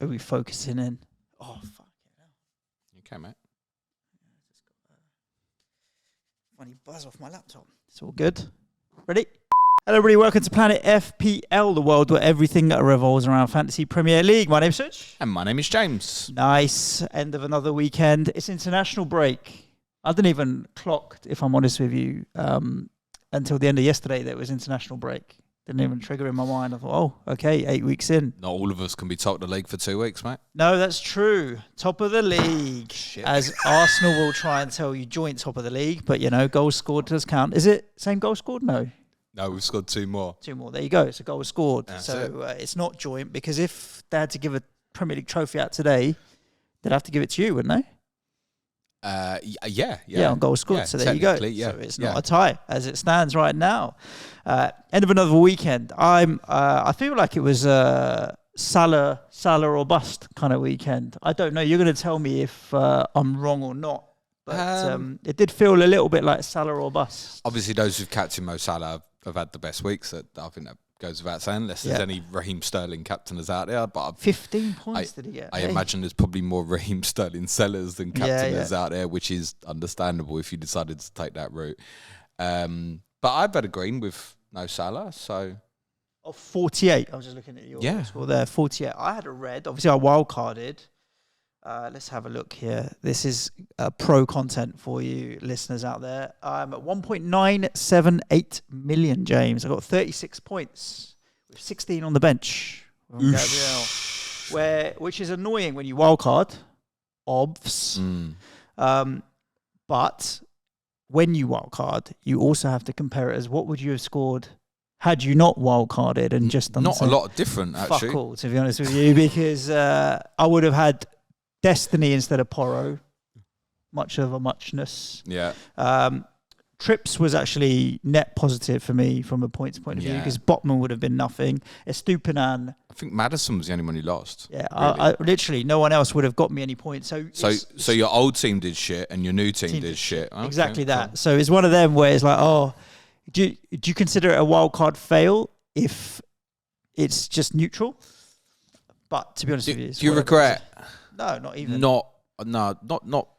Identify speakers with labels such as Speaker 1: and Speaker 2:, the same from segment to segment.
Speaker 1: Are we focusing in? Oh, fuck it.
Speaker 2: Okay, mate.
Speaker 1: Just got a funny buzz off my laptop. It's all good. Ready? Hello, everybody. Welcome to Planet FPL, the world where everything revolves around Fantasy Premier League. My name's Suj.
Speaker 2: And my name is James.
Speaker 1: Nice. End of another weekend. It's international break. I didn't even clock, if I'm honest with you, until the end of yesterday that it was international break. Didn't even trigger in my mind. I thought, oh, okay, 8 weeks in.
Speaker 2: Not all of us can be top of the league for 2 weeks, mate.
Speaker 1: No, that's true. Top of the league.
Speaker 2: Shit.
Speaker 1: As Arsenal will try and tell you joint top of the league, but, you know, goals scored does count. Is it same goal scored? No.
Speaker 2: No, we've scored 2 more.
Speaker 1: 2 more. There you go. It's a goal scored.
Speaker 2: That's
Speaker 1: so it's not joint, because if they had to give a Premier League trophy out today, they'd have to give it to you, wouldn't they?
Speaker 2: Yeah,
Speaker 1: on goal scored.
Speaker 2: Yeah,
Speaker 1: so there you go.
Speaker 2: yeah,
Speaker 1: So it's not a tie as it stands right now. End of another weekend. I feel like it was Salah or bust kind of weekend. I don't know. You're going to tell me if I'm wrong or not. But it did feel a little bit like Salah or bust.
Speaker 2: Obviously, those who've captained Mo Salah have had the best weeks. I think that goes without saying, unless there's any Raheem Sterling captainers out there. But 15
Speaker 1: points did he get?
Speaker 2: I imagine there's probably more Raheem Sterling sellers than captainers out there, which is understandable if you decided to take that route. But I've had a green with no Salah, so...
Speaker 1: 48. I was just looking at your score there. 48. I had a red. Obviously, I wildcarded. Let's have a look here. This is pro content for you listeners out there. I'm at 1.978 million, James. I got 36 points with 16 on the bench from Gabriel, which is annoying when you wildcard, obvs. But when you wildcard, you also have to compare it as what would you have scored had you not wildcarded and just done
Speaker 2: not a lot different, actually.
Speaker 1: Fuck all, to be honest with you, because I would have had Destiny instead of Porro. Much of a muchness.
Speaker 2: Yeah.
Speaker 1: Trips was actually net positive for me from a points point of view, because Botman would have been nothing. Estupinan.
Speaker 2: I think Maddison was the only one who lost.
Speaker 1: Yeah, really. I literally, no one else would have got me any points.
Speaker 2: So your old team did shit and your new team did shit. Okay,
Speaker 1: exactly that. Cool. So it's one of them where it's like, do you consider it a wild card fail if it's just neutral? But to be honest with you,
Speaker 2: do you regret?
Speaker 1: No, not even.
Speaker 2: Not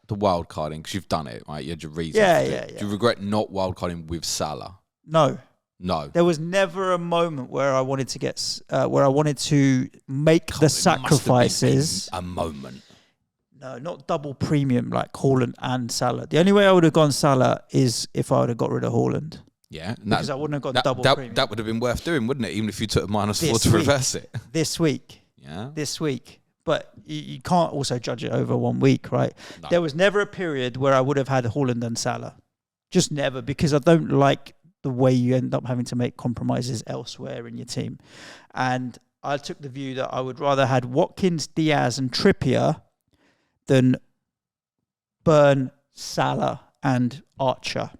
Speaker 2: the wild carding, because you've done it, right? You had your reasons.
Speaker 1: Yeah.
Speaker 2: Do you regret not wild carding with Salah?
Speaker 1: No.
Speaker 2: There
Speaker 1: was never a moment where I wanted to make the sacrifices.
Speaker 2: A moment.
Speaker 1: No, not double premium like Haaland and Salah. The only way I would have gone Salah is if I would have got rid of Haaland.
Speaker 2: Yeah,
Speaker 1: because I wouldn't have gone double premium.
Speaker 2: That would have been worth doing, wouldn't it? Even if you took a -4 to reverse it.
Speaker 1: This week.
Speaker 2: Yeah.
Speaker 1: This week. But you can't also judge it over 1 week, right?
Speaker 2: No.
Speaker 1: There was never a period where I would have had Haaland and Salah. Just never, because I don't like the way you end up having to make compromises elsewhere in your team. And I took the view that I would rather had Watkins, Diaz and Trippier than Burn, Salah and Archer.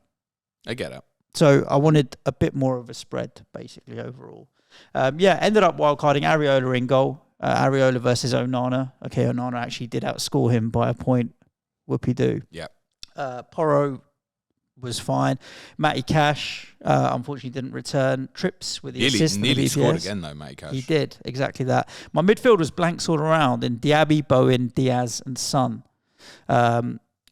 Speaker 2: I get it.
Speaker 1: So I wanted a bit more of a spread, basically, overall. Ended up wildcarding Areola in goal. Areola versus Onana. Okay, Onana actually did outscore him by a point. Whoopie-doo.
Speaker 2: Yeah.
Speaker 1: Porro was fine. Matty Cash, unfortunately, didn't return. Trips with the assist.
Speaker 2: Nearly scored again, though, Matty Cash.
Speaker 1: He did, exactly that. My midfield was blanks all around in Diaby, Bowen, Diaz and Son.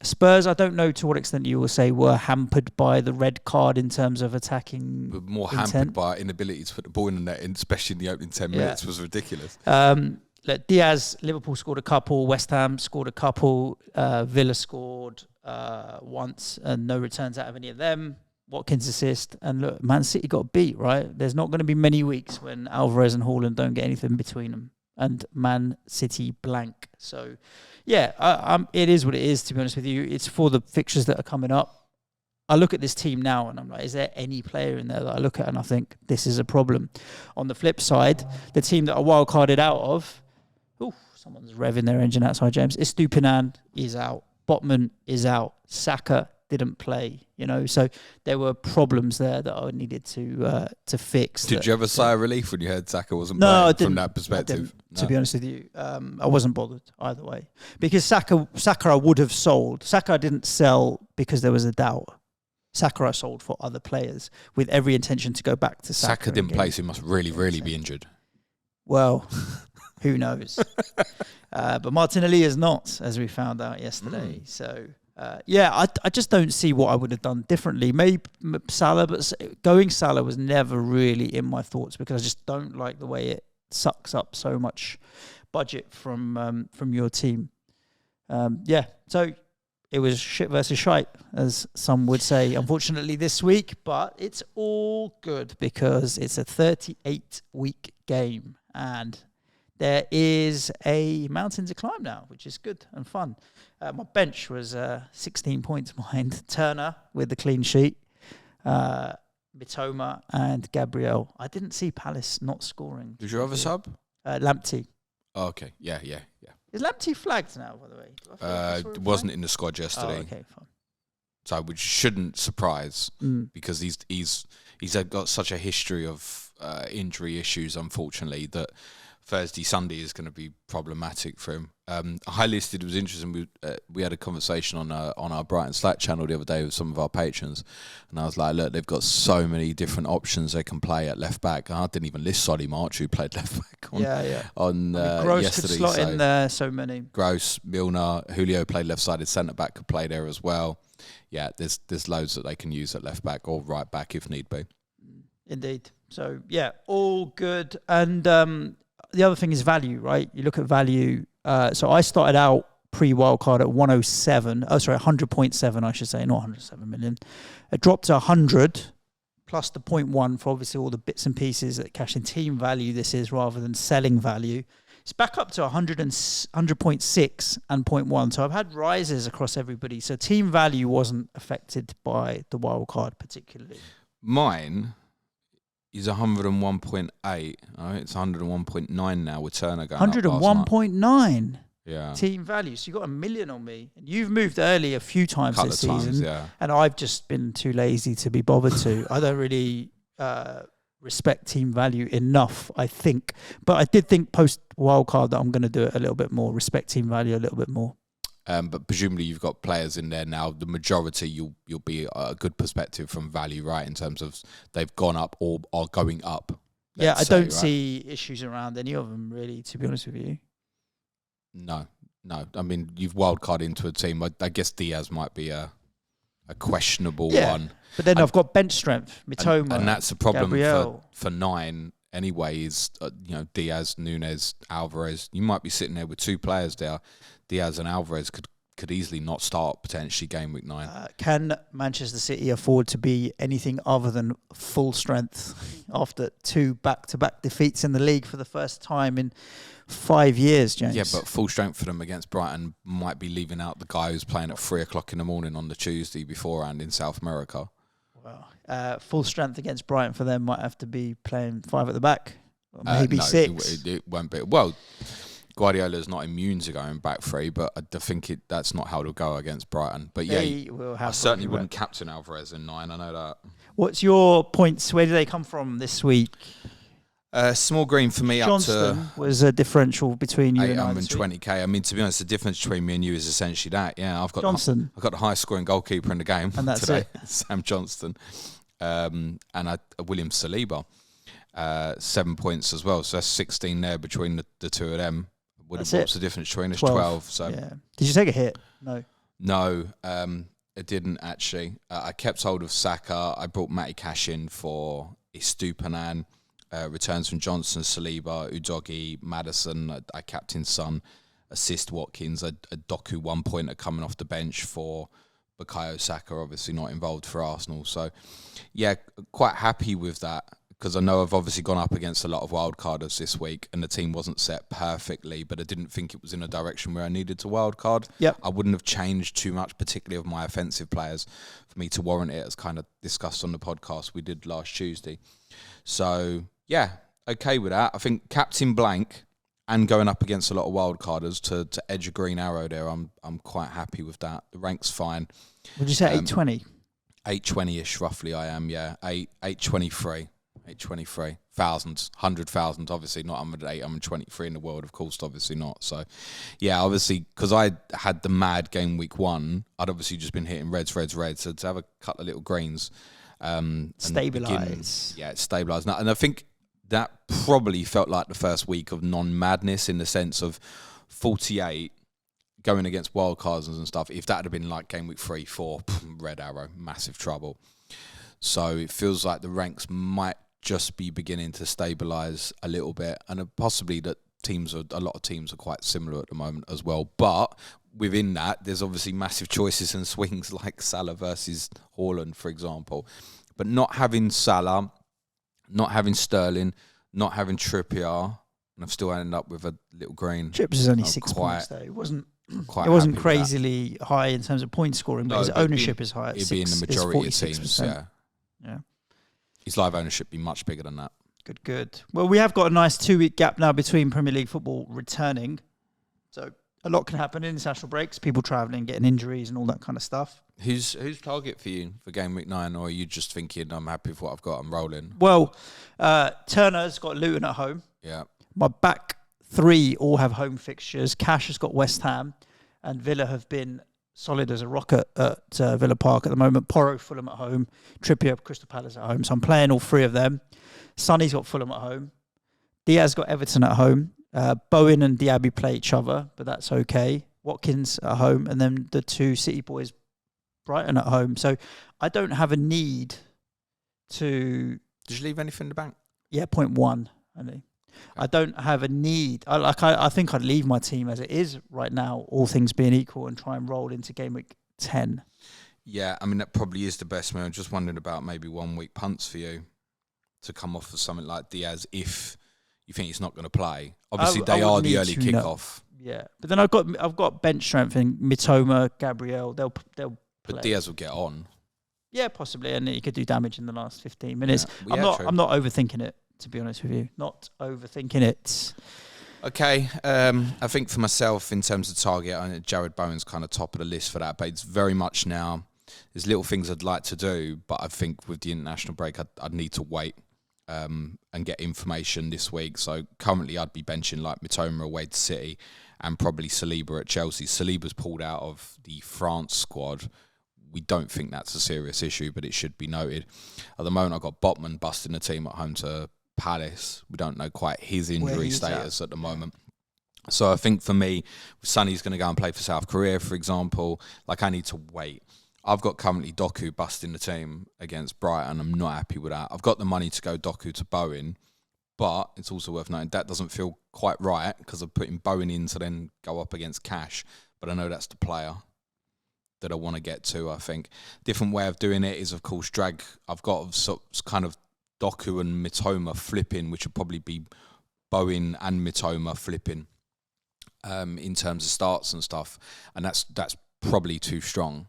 Speaker 1: Spurs, I don't know to what extent you will say were hampered by the red card in terms of attacking.
Speaker 2: But more hampered by inability to put the ball in the net, especially in the opening 10 minutes, was ridiculous.
Speaker 1: Diaz, Liverpool scored a couple. West Ham scored a couple. Villa scored once, and no returns out of any of them. Watkins assist, and look, Man City got beat, right? There's not going to be many weeks when Alvarez and Haaland don't get anything between them, and Man City blank. So, it is what it is, to be honest with you. It's for the fixtures that are coming up. I look at this team now and I'm like, is there any player in there that I look at and I think this is a problem? On the flip side, the team that I wildcarded out of, someone's revving their engine outside, James. Estupinan is out. Botman is out. Saka didn't play, so there were problems there that I needed to fix.
Speaker 2: Did you ever sigh of relief when you heard Saka wasn't playing from that perspective?
Speaker 1: To be honest with you, I wasn't bothered either way, because Saka I would have sold. Saka I didn't sell because there was a doubt. Saka I sold for other players with every intention to go back to Saka.
Speaker 2: Saka didn't play, so he must really be injured.
Speaker 1: Well, Who knows? But Martinelli is not, as we found out yesterday. So, I just don't see what I would have done differently. Maybe Salah, but going Salah was never really in my thoughts because I just don't like the way it sucks up so much budget from your team. So it was shit versus shite, as some would say, unfortunately, this week. But it's all good because it's a 38-week game and there is a mountain to climb now, which is good and fun. My bench was 16 points behind Turner with the clean sheet, Mitoma and Gabriel. I didn't see Palace not scoring.
Speaker 2: Who's your other sub?
Speaker 1: Lamptey.
Speaker 2: Oh, okay. Yeah.
Speaker 1: Is Lamptey flagged now, by the way?
Speaker 2: It wasn't in the squad yesterday.
Speaker 1: Oh, okay, fine.
Speaker 2: So, which shouldn't surprise because he's got such a history of injury issues, unfortunately, that Thursday, Sunday is going to be problematic for him. I listed, it was interesting, we had a conversation on our Brighton Slack channel the other day with some of our patrons, and I was like, look, they've got so many different options they can play at left back. And I didn't even list Solly March, who played left back on
Speaker 1: Gross
Speaker 2: yesterday.
Speaker 1: Could slot in there, so many.
Speaker 2: Gross, Milner, Julio played left-sided centre-back, could play there as well. Yeah, there's loads that they can use at left back or right back if need be.
Speaker 1: Indeed. So, all good. And the other thing is value, right? You look at value. So I started out pre-wildcard at 100.7, I should say, not 107 million. It dropped to 100 plus the 0.1 for obviously all the bits and pieces that cash in team value this is rather than selling value. It's back up to 100.6 and 0.1. So I've had rises across everybody. So team value wasn't affected by the wildcard particularly.
Speaker 2: Mine is 101.8. It's 101.9 now with Turner going
Speaker 1: 101.9.
Speaker 2: Yeah.
Speaker 1: Team value. So you got $1 million on me. And you've moved early a few times this season.
Speaker 2: Yeah.
Speaker 1: And I've just been too lazy to be bothered to. I don't really respect team value enough, I think. But I did think post wildcard that I'm going to do it a little bit more, respect team value a little bit more.
Speaker 2: But presumably you've got players in there now. The majority you'll be a good perspective from value, right? In terms of they've gone up or are going up.
Speaker 1: I don't see issues around any of them really, to be honest with you.
Speaker 2: No. I mean, you've wildcard into a team. I guess Diaz might be a questionable one.
Speaker 1: But then I've got bench strength, Mitoma,
Speaker 2: and that's the problem
Speaker 1: Gabriel.
Speaker 2: for 9 anyway. Is Diaz, Nunes, Alvarez. You might be sitting there with 2 players there. Diaz and Alvarez could easily not start potentially game week 9.
Speaker 1: Can Manchester City afford to be anything other than full strength after 2 back-to-back defeats in the league for the first time in 5 years, James?
Speaker 2: Yeah, but full strength for them against Brighton might be leaving out the guy who's playing at 3 o'clock in the morning on the Tuesday beforehand in South America.
Speaker 1: Well, full strength against Brighton for them might have to be playing 5 at the back, or maybe 6.
Speaker 2: It won't be. Well, Guardiola's not immune to going back 3, but I think that's not how it'll go against Brighton. But I certainly wouldn't captain Alvarez in 9. I know that.
Speaker 1: What's your points? Where do they come from this week?
Speaker 2: Small green for me.
Speaker 1: Johnston
Speaker 2: up to
Speaker 1: was a differential between you and I.
Speaker 2: 820k. I mean, to be honest, the difference between me and you is essentially that. Yeah, I've got the highest scoring goalkeeper in the game
Speaker 1: and that's
Speaker 2: today,
Speaker 1: it.
Speaker 2: Sam Johnston, and William Saliba, 7 points as well. So that's 16 there between the two of them. What's the difference between us? 12. So
Speaker 1: yeah. Did you take a hit?
Speaker 2: No, it didn't actually. I kept hold of Saka. I brought Matty Cash in for Estupinan. Returns from Johnson, Saliba, Udogie, Maddison. I captained Son, assist Watkins, a Doku 1-pointer coming off the bench for Bukayo Saka, obviously not involved for Arsenal. So, yeah, quite happy with that because I know I've obviously gone up against a lot of wildcarders this week and the team wasn't set perfectly, but I didn't think it was in a direction where I needed to wildcard.
Speaker 1: Yep.
Speaker 2: I wouldn't have changed too much, particularly of my offensive players, for me to warrant it, as kind of discussed on the podcast we did last Tuesday. So, yeah, okay with that. I think captain blank and going up against a lot of wildcarders to edge a green arrow there, I'm quite happy with that. The rank's fine.
Speaker 1: Would you say 820?
Speaker 2: 820-ish roughly I am, yeah. 823. 823. Thousands, 100,000, obviously not 823 in the world, of course, obviously not. So, yeah, obviously, because I had the mad game week 1, I'd obviously just been hitting reds. So to have a couple of little greens.
Speaker 1: Stabilise.
Speaker 2: It's stabilised now. And I think that probably felt like the first week of non-madness in the sense of 48 going against wildcards and stuff. If that had been like game week 3, 4, red arrow, massive trouble. So it feels like the ranks might just be beginning to stabilise a little bit, and possibly that a lot of teams are quite similar at the moment as well. But within that, there's obviously massive choices and swings like Salah versus Haaland, for example. But not having Salah, not having Sterling, not having Trippier, and I've still ended up with a little green.
Speaker 1: Trips is only 6 points though. It wasn't crazily high in terms of point scoring, but his ownership is high.
Speaker 2: It'd be in the majority of teams.
Speaker 1: Yeah.
Speaker 2: His live ownership be much bigger than that.
Speaker 1: Good. Well, we have got a nice 2-week gap now between Premier League football returning. So a lot can happen in international breaks, people travelling, getting injuries and all that kind of stuff.
Speaker 2: Who's target for you for game week 9, or are you just thinking, I'm happy with what I've got, I'm rolling?
Speaker 1: Well, Turner's got Luton at home.
Speaker 2: Yeah.
Speaker 1: My back 3 all have home fixtures. Cash has got West Ham, and Villa have been solid as a rocket at Villa Park at the moment. Porro, Fulham at home. Trippier, Crystal Palace at home. So I'm playing all 3 of them. Sonny's got Fulham at home. Diaz got Everton at home. Bowen and Diaby play each other, but that's okay. Watkins at home, and then the 2 City boys, Brighton at home. So I don't have a need to...
Speaker 2: Did you leave anything in the bank?
Speaker 1: Yeah, 0.1. I don't have a need. I think I'd leave my team as it is right now, all things being equal, and try and roll into game week 10.
Speaker 2: Yeah, I mean, that probably is the best move. I'm just wondering about maybe 1 week punts for you to come off of something like Diaz if you think he's not going to play. Obviously, they are the early kickoff.
Speaker 1: Yeah, but then I've got bench strength in Mitoma, Gabriel. They'll play.
Speaker 2: But Diaz will get on.
Speaker 1: Yeah, possibly, and he could do damage in the last 15 minutes.
Speaker 2: Yeah,
Speaker 1: I'm not overthinking it, to be honest with you. Not overthinking it.
Speaker 2: Okay, I think for myself, in terms of target, I think Jared Bowen's kind of top of the list for that, but it's very much now, there's little things I'd like to do, but I think with the international break, I'd need to wait and get information this week. So currently I'd be benching like Mitoma away to City and probably Saliba at Chelsea. Saliba's pulled out of the France squad. We don't think that's a serious issue, but it should be noted. At the moment, I've got Botman busting the team at home to Palace. We don't know quite his injury status at the moment. So I think for me, Sonny's going to go and play for South Korea, for example. Like, I need to wait. I've got currently Doku busting the team against Brighton. I'm not happy with that. I've got the money to go Doku to Bowen, but it's also worth noting that doesn't feel quite right because I'm putting Bowen in to then go up against Cash. But I know that's the player that I want to get to, I think. Different way of doing it is, of course, I've got kind of Doku and Mitoma flipping, which would probably be Bowen and Mitoma flipping in terms of starts and stuff. And that's probably too strong.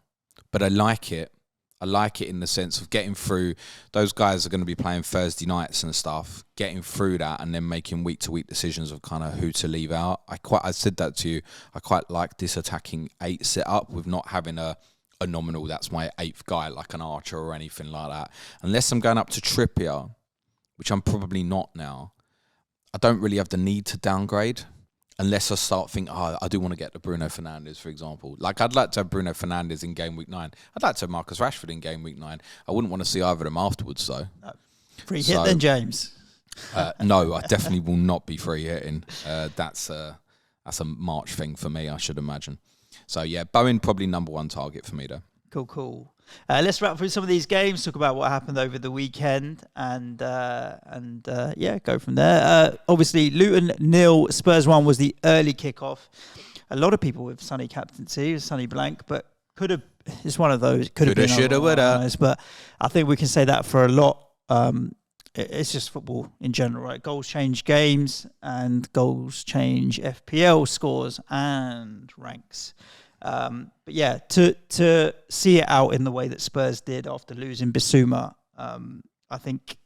Speaker 2: But I like it. I like it in the sense of getting through. Those guys are going to be playing Thursday nights and stuff, getting through that and then making week-to-week decisions of kind of who to leave out. I said that to you. I quite like this attacking 8 setup with not having a nominal, that's my 8th guy, like an Archer or anything like that. Unless I'm going up to Trippier, which I'm probably not now, I don't really have the need to downgrade. Unless I start thinking, I do want to get the Bruno Fernandes, for example. Like, I'd like to have Bruno Fernandes in game week 9. I'd like to have Marcus Rashford in game week 9. I wouldn't want to see either of them afterwards, though. No.
Speaker 1: Free hit then, James.
Speaker 2: No, I definitely will not be free hitting. That's a March thing for me, I should imagine. So, yeah, Bowen probably number 1 target for me, though.
Speaker 1: Cool. Let's wrap through some of these games, talk about what happened over the weekend, and go from there. Obviously, Luton 0, Spurs 1 was the early kickoff. A lot of people with Sonny captaincy, Sonny blank, but could have. It's one of those. Could have been. Shoulda, woulda. But I think we can say that for a lot. It's just football in general, right? Goals change games, and goals change FPL scores and ranks. But yeah, to see it out in the way that Spurs did after losing Bissouma, I think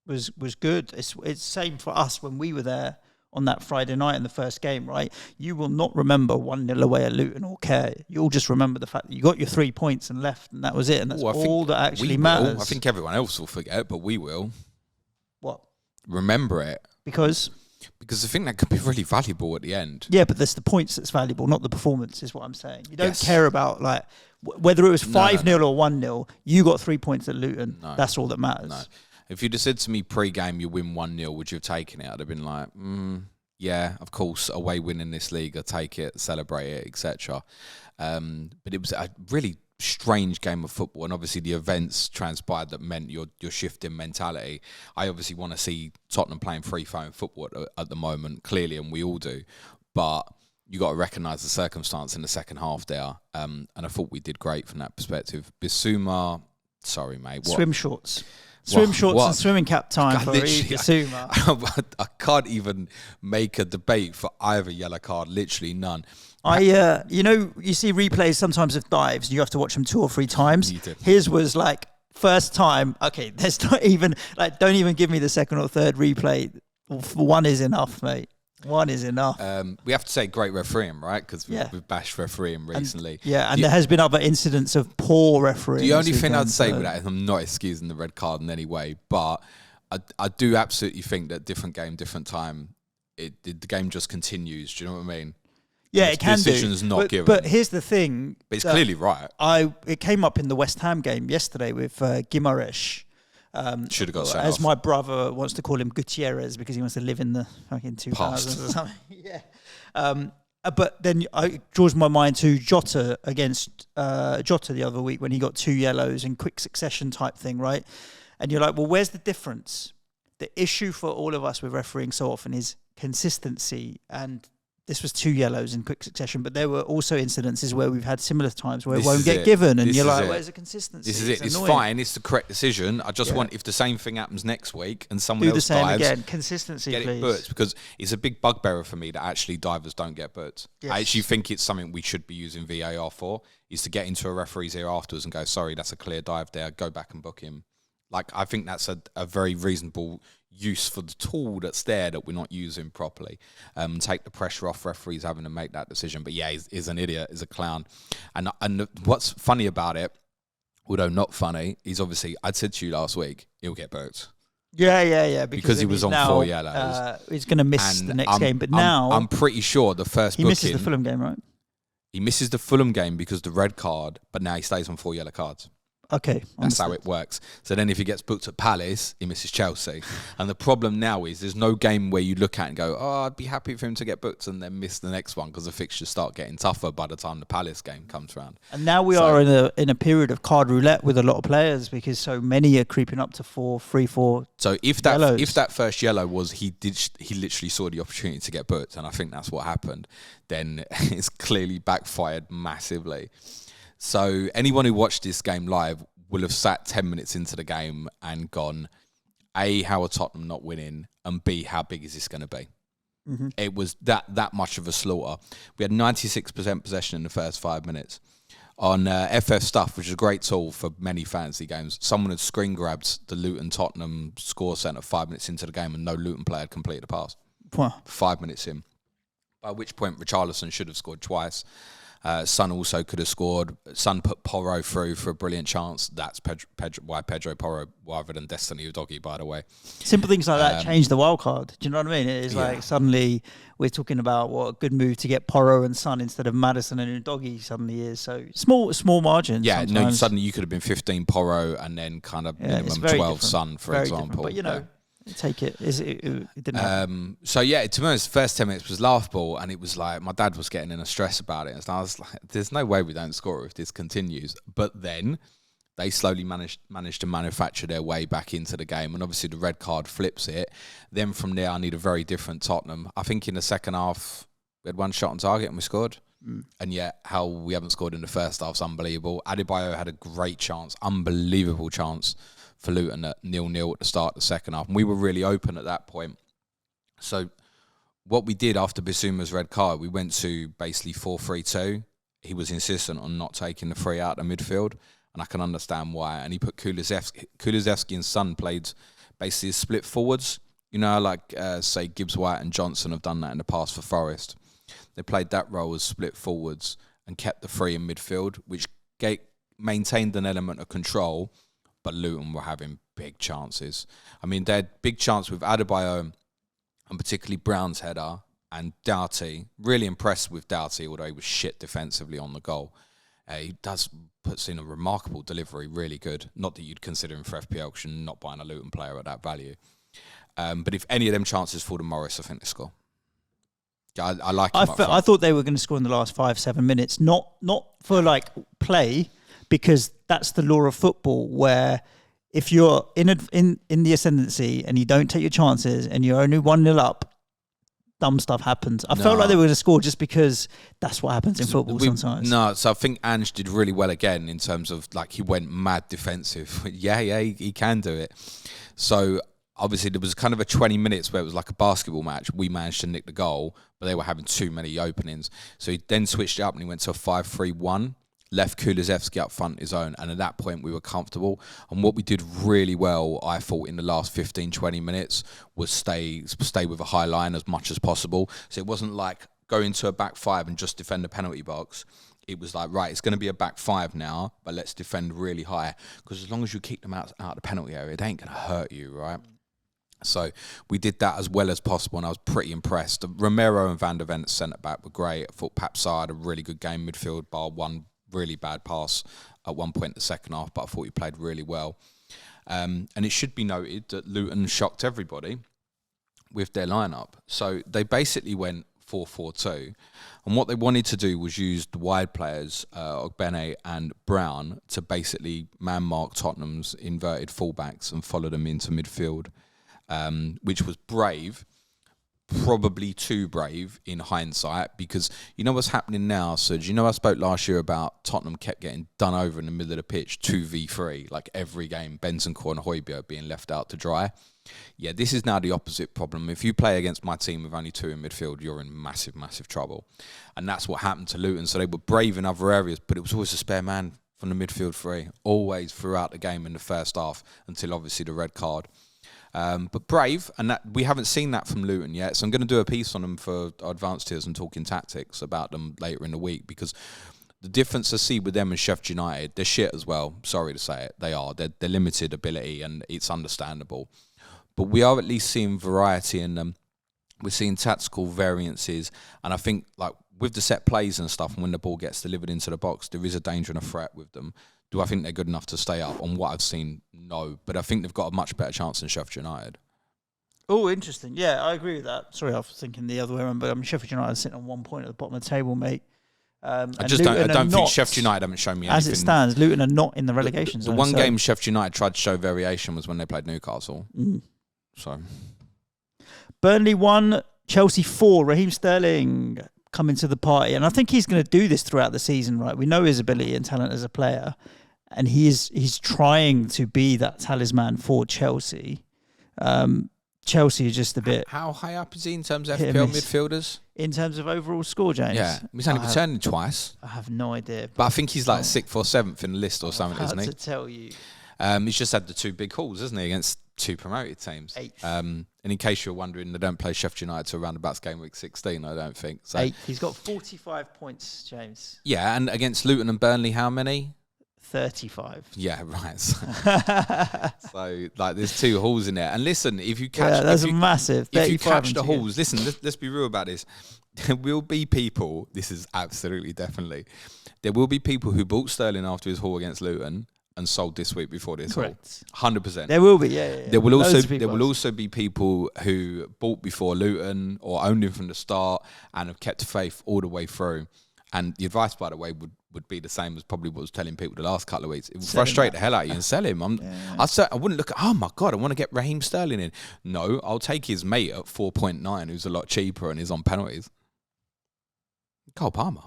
Speaker 1: was good. It's same for us when we were there on that Friday night in the first game, right? You will not remember 1-0 away at Luton or care. You'll just remember the fact that you got your 3 points and left, and that was it. And that's all that actually matters.
Speaker 2: I think everyone else will forget, but we will.
Speaker 1: What?
Speaker 2: Remember it.
Speaker 1: Because
Speaker 2: I think that could be really valuable at the end.
Speaker 1: Yeah, but there's the points that's valuable, not the performance, is what I'm saying. You don't care about whether it was 5-0 or 1-0. You got 3 points at Luton. No. That's all that matters.
Speaker 2: No. If you'd have said to me pre-game you win 1-0, would you have taken it? I'd have been like, yeah, of course, away winning this league, I'll take it, celebrate it, etc. But it was a really strange game of football, and obviously the events transpired that meant your shifting mentality. I obviously want to see Tottenham playing free-flowing football at the moment, clearly, and we all do. But you got to recognise the circumstance in the second half there, and I thought we did great from that perspective. Bissouma, sorry mate, what?
Speaker 1: Swim shorts. Swim shorts and swimming cap time for Yves Bissouma.
Speaker 2: I can't even make a debate for either yellow card, literally none.
Speaker 1: You see replays sometimes of dives, you have to watch them 2 or 3 times. His was like, first time, okay, there's not even, like, don't even give me the second or third replay. 1 is enough, mate. 1 is enough.
Speaker 2: We have to say great refereeing, right? Because we've bashed refereeing recently.
Speaker 1: And there has been other incidents of poor refereeing.
Speaker 2: The only thing I'd say with that is I'm not excusing the red card in any way, but I do absolutely think that different game, different time, the game just continues. Do you know what I mean?
Speaker 1: Yeah, it can do.
Speaker 2: Decision's not given.
Speaker 1: But here's the thing.
Speaker 2: But it's clearly right.
Speaker 1: It came up in the West Ham game yesterday with Guimaraes.
Speaker 2: Should have got sent
Speaker 1: as
Speaker 2: off.
Speaker 1: My brother wants to call him Gutierrez because he wants to live in the fucking 2000s or something. Yeah. But then it draws my mind to Jota against Jota the other week when he got 2 yellows in quick succession type thing, right? And you're like, well, where's the difference? The issue for all of us with refereeing so often is consistency, and this was 2 yellows in quick succession, but there were also incidences where we've had similar times where it won't get given, and you're like, where's the consistency?
Speaker 2: This is it. It's fine. It's the correct decision. I just want, if the same thing happens next week and someone else
Speaker 1: do the same
Speaker 2: dives,
Speaker 1: again. Consistency,
Speaker 2: get
Speaker 1: please.
Speaker 2: it booked, because it's a big bugbearer for me that actually divers don't get booked. Yes. I actually think it's something we should be using VAR for, is to get into a referee's ear afterwards and go, sorry, that's a clear dive there, go back and book him. Like, I think that's a very reasonable use for the tool that's there that we're not using properly. Take the pressure off referees having to make that decision. But yeah, he's an idiot, he's a clown. And what's funny about it, although not funny, is obviously, I'd said to you last week, he'll get booked.
Speaker 1: Yeah.
Speaker 2: Because he was on 4 yellows.
Speaker 1: He's going to miss the next game. But now
Speaker 2: I'm pretty sure the first booking...
Speaker 1: He misses the Fulham game, right?
Speaker 2: He misses the Fulham game because the red card, but now he stays on 4 yellow cards.
Speaker 1: Okay.
Speaker 2: That's how it works. So then if he gets booked at Palace, he misses Chelsea. And the problem now is there's no game where you look at and go, oh, I'd be happy for him to get booked and then miss the next one, because the fixtures start getting tougher by the time the Palace game comes around.
Speaker 1: And now we are in a period of card roulette with a lot of players, because so many are creeping up to 4.
Speaker 2: So if that first yellow was he literally saw the opportunity to get booked, and I think that's what happened, then it's clearly backfired massively. So anyone who watched this game live will have sat 10 minutes into the game and gone, A, how are Tottenham not winning? And B, how big is this going to be? Mm-hmm. It was that much of a slaughter. We had 96% possession in the first 5 minutes. On FF Stuff, which is a great tool for many fantasy games, someone had screen grabbed the Luton Tottenham score centre 5 minutes into the game, and no Luton player had completed a pass.
Speaker 1: Wow.
Speaker 2: 5 minutes in. By which point, Richarlison should have scored twice. Son also could have scored. Son put Porro through for a brilliant chance. That's why Pedro Porro rather than Destiny Udogie, by the way.
Speaker 1: Simple things like that change the wild card. Do you know what I mean? It's like suddenly we're talking about what a good move to get Porro and Son instead of Maddison and Udogie suddenly is. So small margins.
Speaker 2: Yeah,
Speaker 1: sometimes.
Speaker 2: No, suddenly you could have been 15 Porro and then kind of minimum 12 Son, for example.
Speaker 1: But take it. It didn't happen.
Speaker 2: So yeah, to be honest, the first 10 minutes was laughable, and it was like my dad was getting in a stress about it. And I was like, "There's no way we don't score if this continues." But then they slowly managed to manufacture their way back into the game, and obviously the red card flips it. Then from there, I need a very different Tottenham. I think in the second half we had 1 shot on target and we scored. And yet how we haven't scored in the first half is unbelievable. Adebayo had a great chance, unbelievable chance for Luton at 0-0 at the start of the second half. And we were really open at that point. So what we did after Bissouma's red card, we went to basically 4-3-2. He was insistent on not taking the free out of midfield, and I can understand why. And he put Kulusevski and Son played basically split forwards. You know, like say Gibbs White and Johnson have done that in the past for Forest. They played that role as split forwards and kept the free in midfield, which maintained an element of control. But Luton were having big chances. I mean, they had big chance with Adebayo and particularly Brown's header, and Doughty. Really impressed with Doughty, although he was shit defensively on the goal. He puts in a remarkable delivery, really good. Not that you'd consider him for FPL because you're not buying a Luton player at that value. But if any of them chances fall to Morris, I think they score. I like him
Speaker 1: I thought they were going to score in the last 5-7 minutes, not for like play, because that's the law of football, where if you're in the ascendancy and you don't take your chances and you're only 1-0 up, dumb stuff happens. I felt like they were going to score just because that's what happens in football sometimes.
Speaker 2: No, so I think Ange did really well again in terms of like he went mad defensive. he can do it. So obviously there was kind of a 20 minutes where it was like a basketball match. We managed to nick the goal, but they were having too many openings. So he then switched it up and he went to a 5-3-1. Left Kulusevski up front his own, and at that point we were comfortable. And what we did really well, I thought, in the last 15-20 minutes was stay with a high line as much as possible. So it wasn't like go into a back five and just defend the penalty box. It was like, right, it's going to be a back five now, but let's defend really high, because as long as you keep them out of the penalty area, it ain't going to hurt you, right? So we did that as well as possible, and I was pretty impressed. Romero and Van der Ven at centre-back were great. I thought Papsar had a really good game midfield, bar one really bad pass at one point in the second half, but I thought he played really well. And it should be noted that Luton shocked everybody with their lineup. So they basically went 4-4-2, and what they wanted to do was use the wide players, Ogbene and Brown, to basically man-mark Tottenham's inverted fullbacks and follow them into midfield, which was brave. Probably too brave in hindsight, because you know what's happening now, Suj? You know, I spoke last year about Tottenham kept getting done over in the middle of the pitch, 2v3, like every game, Bentancur and Højbjerg being left out to dry. Yeah, this is now the opposite problem. If you play against my team with only two in midfield, you're in massive, massive trouble. And that's what happened to Luton. So they were brave in other areas, but it was always a spare man from the midfield three, always throughout the game in the first half, until obviously the red card. But brave, and that we haven't seen that from Luton yet. So I'm going to do a piece on them for Advanced Tiers and Talking Tactics about them later in the week, because the difference I see with them and Sheffield United, they're shit as well. Sorry to say it, they are. They're limited ability, and it's understandable. But we are at least seeing variety in them. We're seeing tactical variances, and I think like with the set plays and stuff, and when the ball gets delivered into the box, there is a danger and a threat with them. Do I think they're good enough to stay up? On what I've seen, no. But I think they've got a much better chance than Sheffield United.
Speaker 1: Oh, interesting. Yeah, I agree with that. Sorry, I was thinking the other way around, but Sheffield United sitting on 1 point at the bottom of the table, mate.
Speaker 2: I don't think Sheffield United haven't shown me anything.
Speaker 1: As it stands, Luton are not in the relegation zone.
Speaker 2: The one game Sheffield United tried to show variation was when they played Newcastle. So,
Speaker 1: Burnley 1, Chelsea 4. Raheem Sterling coming to the party, and I think he's going to do this throughout the season, right? We know his ability and talent as a player, and he's trying to be that talisman for Chelsea. Chelsea is just a bit...
Speaker 2: How high up is he in terms of FPL midfielders?
Speaker 1: In terms of overall score, James?
Speaker 2: Yeah, he's only returned twice.
Speaker 1: I have no idea.
Speaker 2: But I think he's like 6th or 7th in the list or something, isn't he?
Speaker 1: To tell you.
Speaker 2: He's just had the two big hauls, hasn't he, against two promoted teams.
Speaker 1: 8th.
Speaker 2: And in case you're wondering, they don't play Sheffield United till around about game week 16, I don't think. So
Speaker 1: 8th. He's got 45 points, James.
Speaker 2: Yeah, and against Luton and Burnley, how many?
Speaker 1: 35.
Speaker 2: Yeah, right. So like, there's two hauls in there. And listen, if you catch,
Speaker 1: that's massive.
Speaker 2: If you catch the hauls, listen. Let's be real about this. There will be people. This is absolutely definitely. There will be people who bought Sterling after his haul against Luton and sold this week before this haul. 100%.
Speaker 1: There will be, yeah.
Speaker 2: There will also be people who bought before Luton or owned him from the start and have kept faith all the way through. And the advice, by the way, would be the same as probably what I was telling people the last couple of weeks. It would frustrate the hell out of you and sell him. I wouldn't look at, oh my God, I want to get Raheem Sterling in. No, I'll take his mate at 4.9, who's a lot cheaper and is on penalties. Cole Palmer.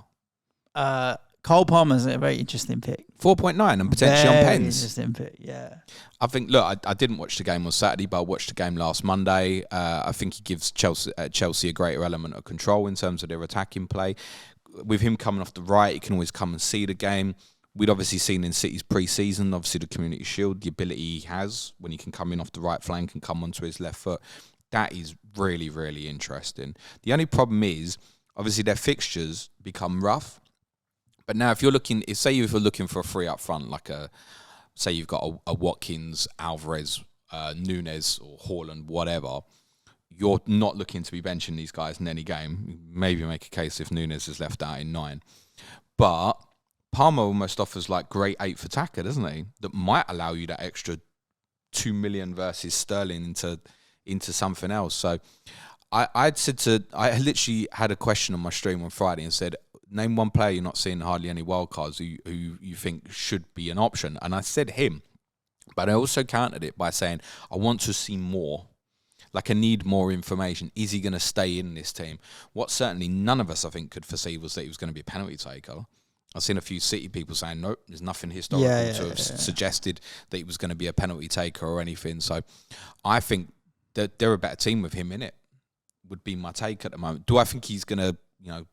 Speaker 1: Cole Palmer's a very interesting pick.
Speaker 2: 4.9 and potentially on pens.
Speaker 1: Interesting pick, yeah.
Speaker 2: I think, look, I didn't watch the game on Saturday, but I watched the game last Monday. I think he gives Chelsea a greater element of control in terms of their attacking play. With him coming off the right, he can always come and see the game. We'd obviously seen in City's pre-season, obviously the Community Shield, the ability he has when he can come in off the right flank and come onto his left foot. That is really, really interesting. The only problem is, obviously, their fixtures become rough. But now, if you're looking for a free up front, like say you've got a Watkins, Alvarez, Nunes, or Haaland, whatever, you're not looking to be benching these guys in any game. Maybe make a case if Nunes is left out in 9. But Palmer almost offers like great 8th attacker, doesn't he? That might allow you that extra 2 million versus Sterling into something else. So I literally had a question on my stream on Friday and said, name one player you're not seeing hardly any wildcards who you think should be an option. And I said him, but I also countered it by saying, I want to see more. Like, I need more information. Is he going to stay in this team? What certainly none of us, I think, could foresee was that he was going to be a penalty taker. I've seen a few City people saying, nope, there's nothing historical to have suggested that he was going to be a penalty taker or anything. So I think that they're a better team with him in it, would be my take at the moment. Do I think he's going to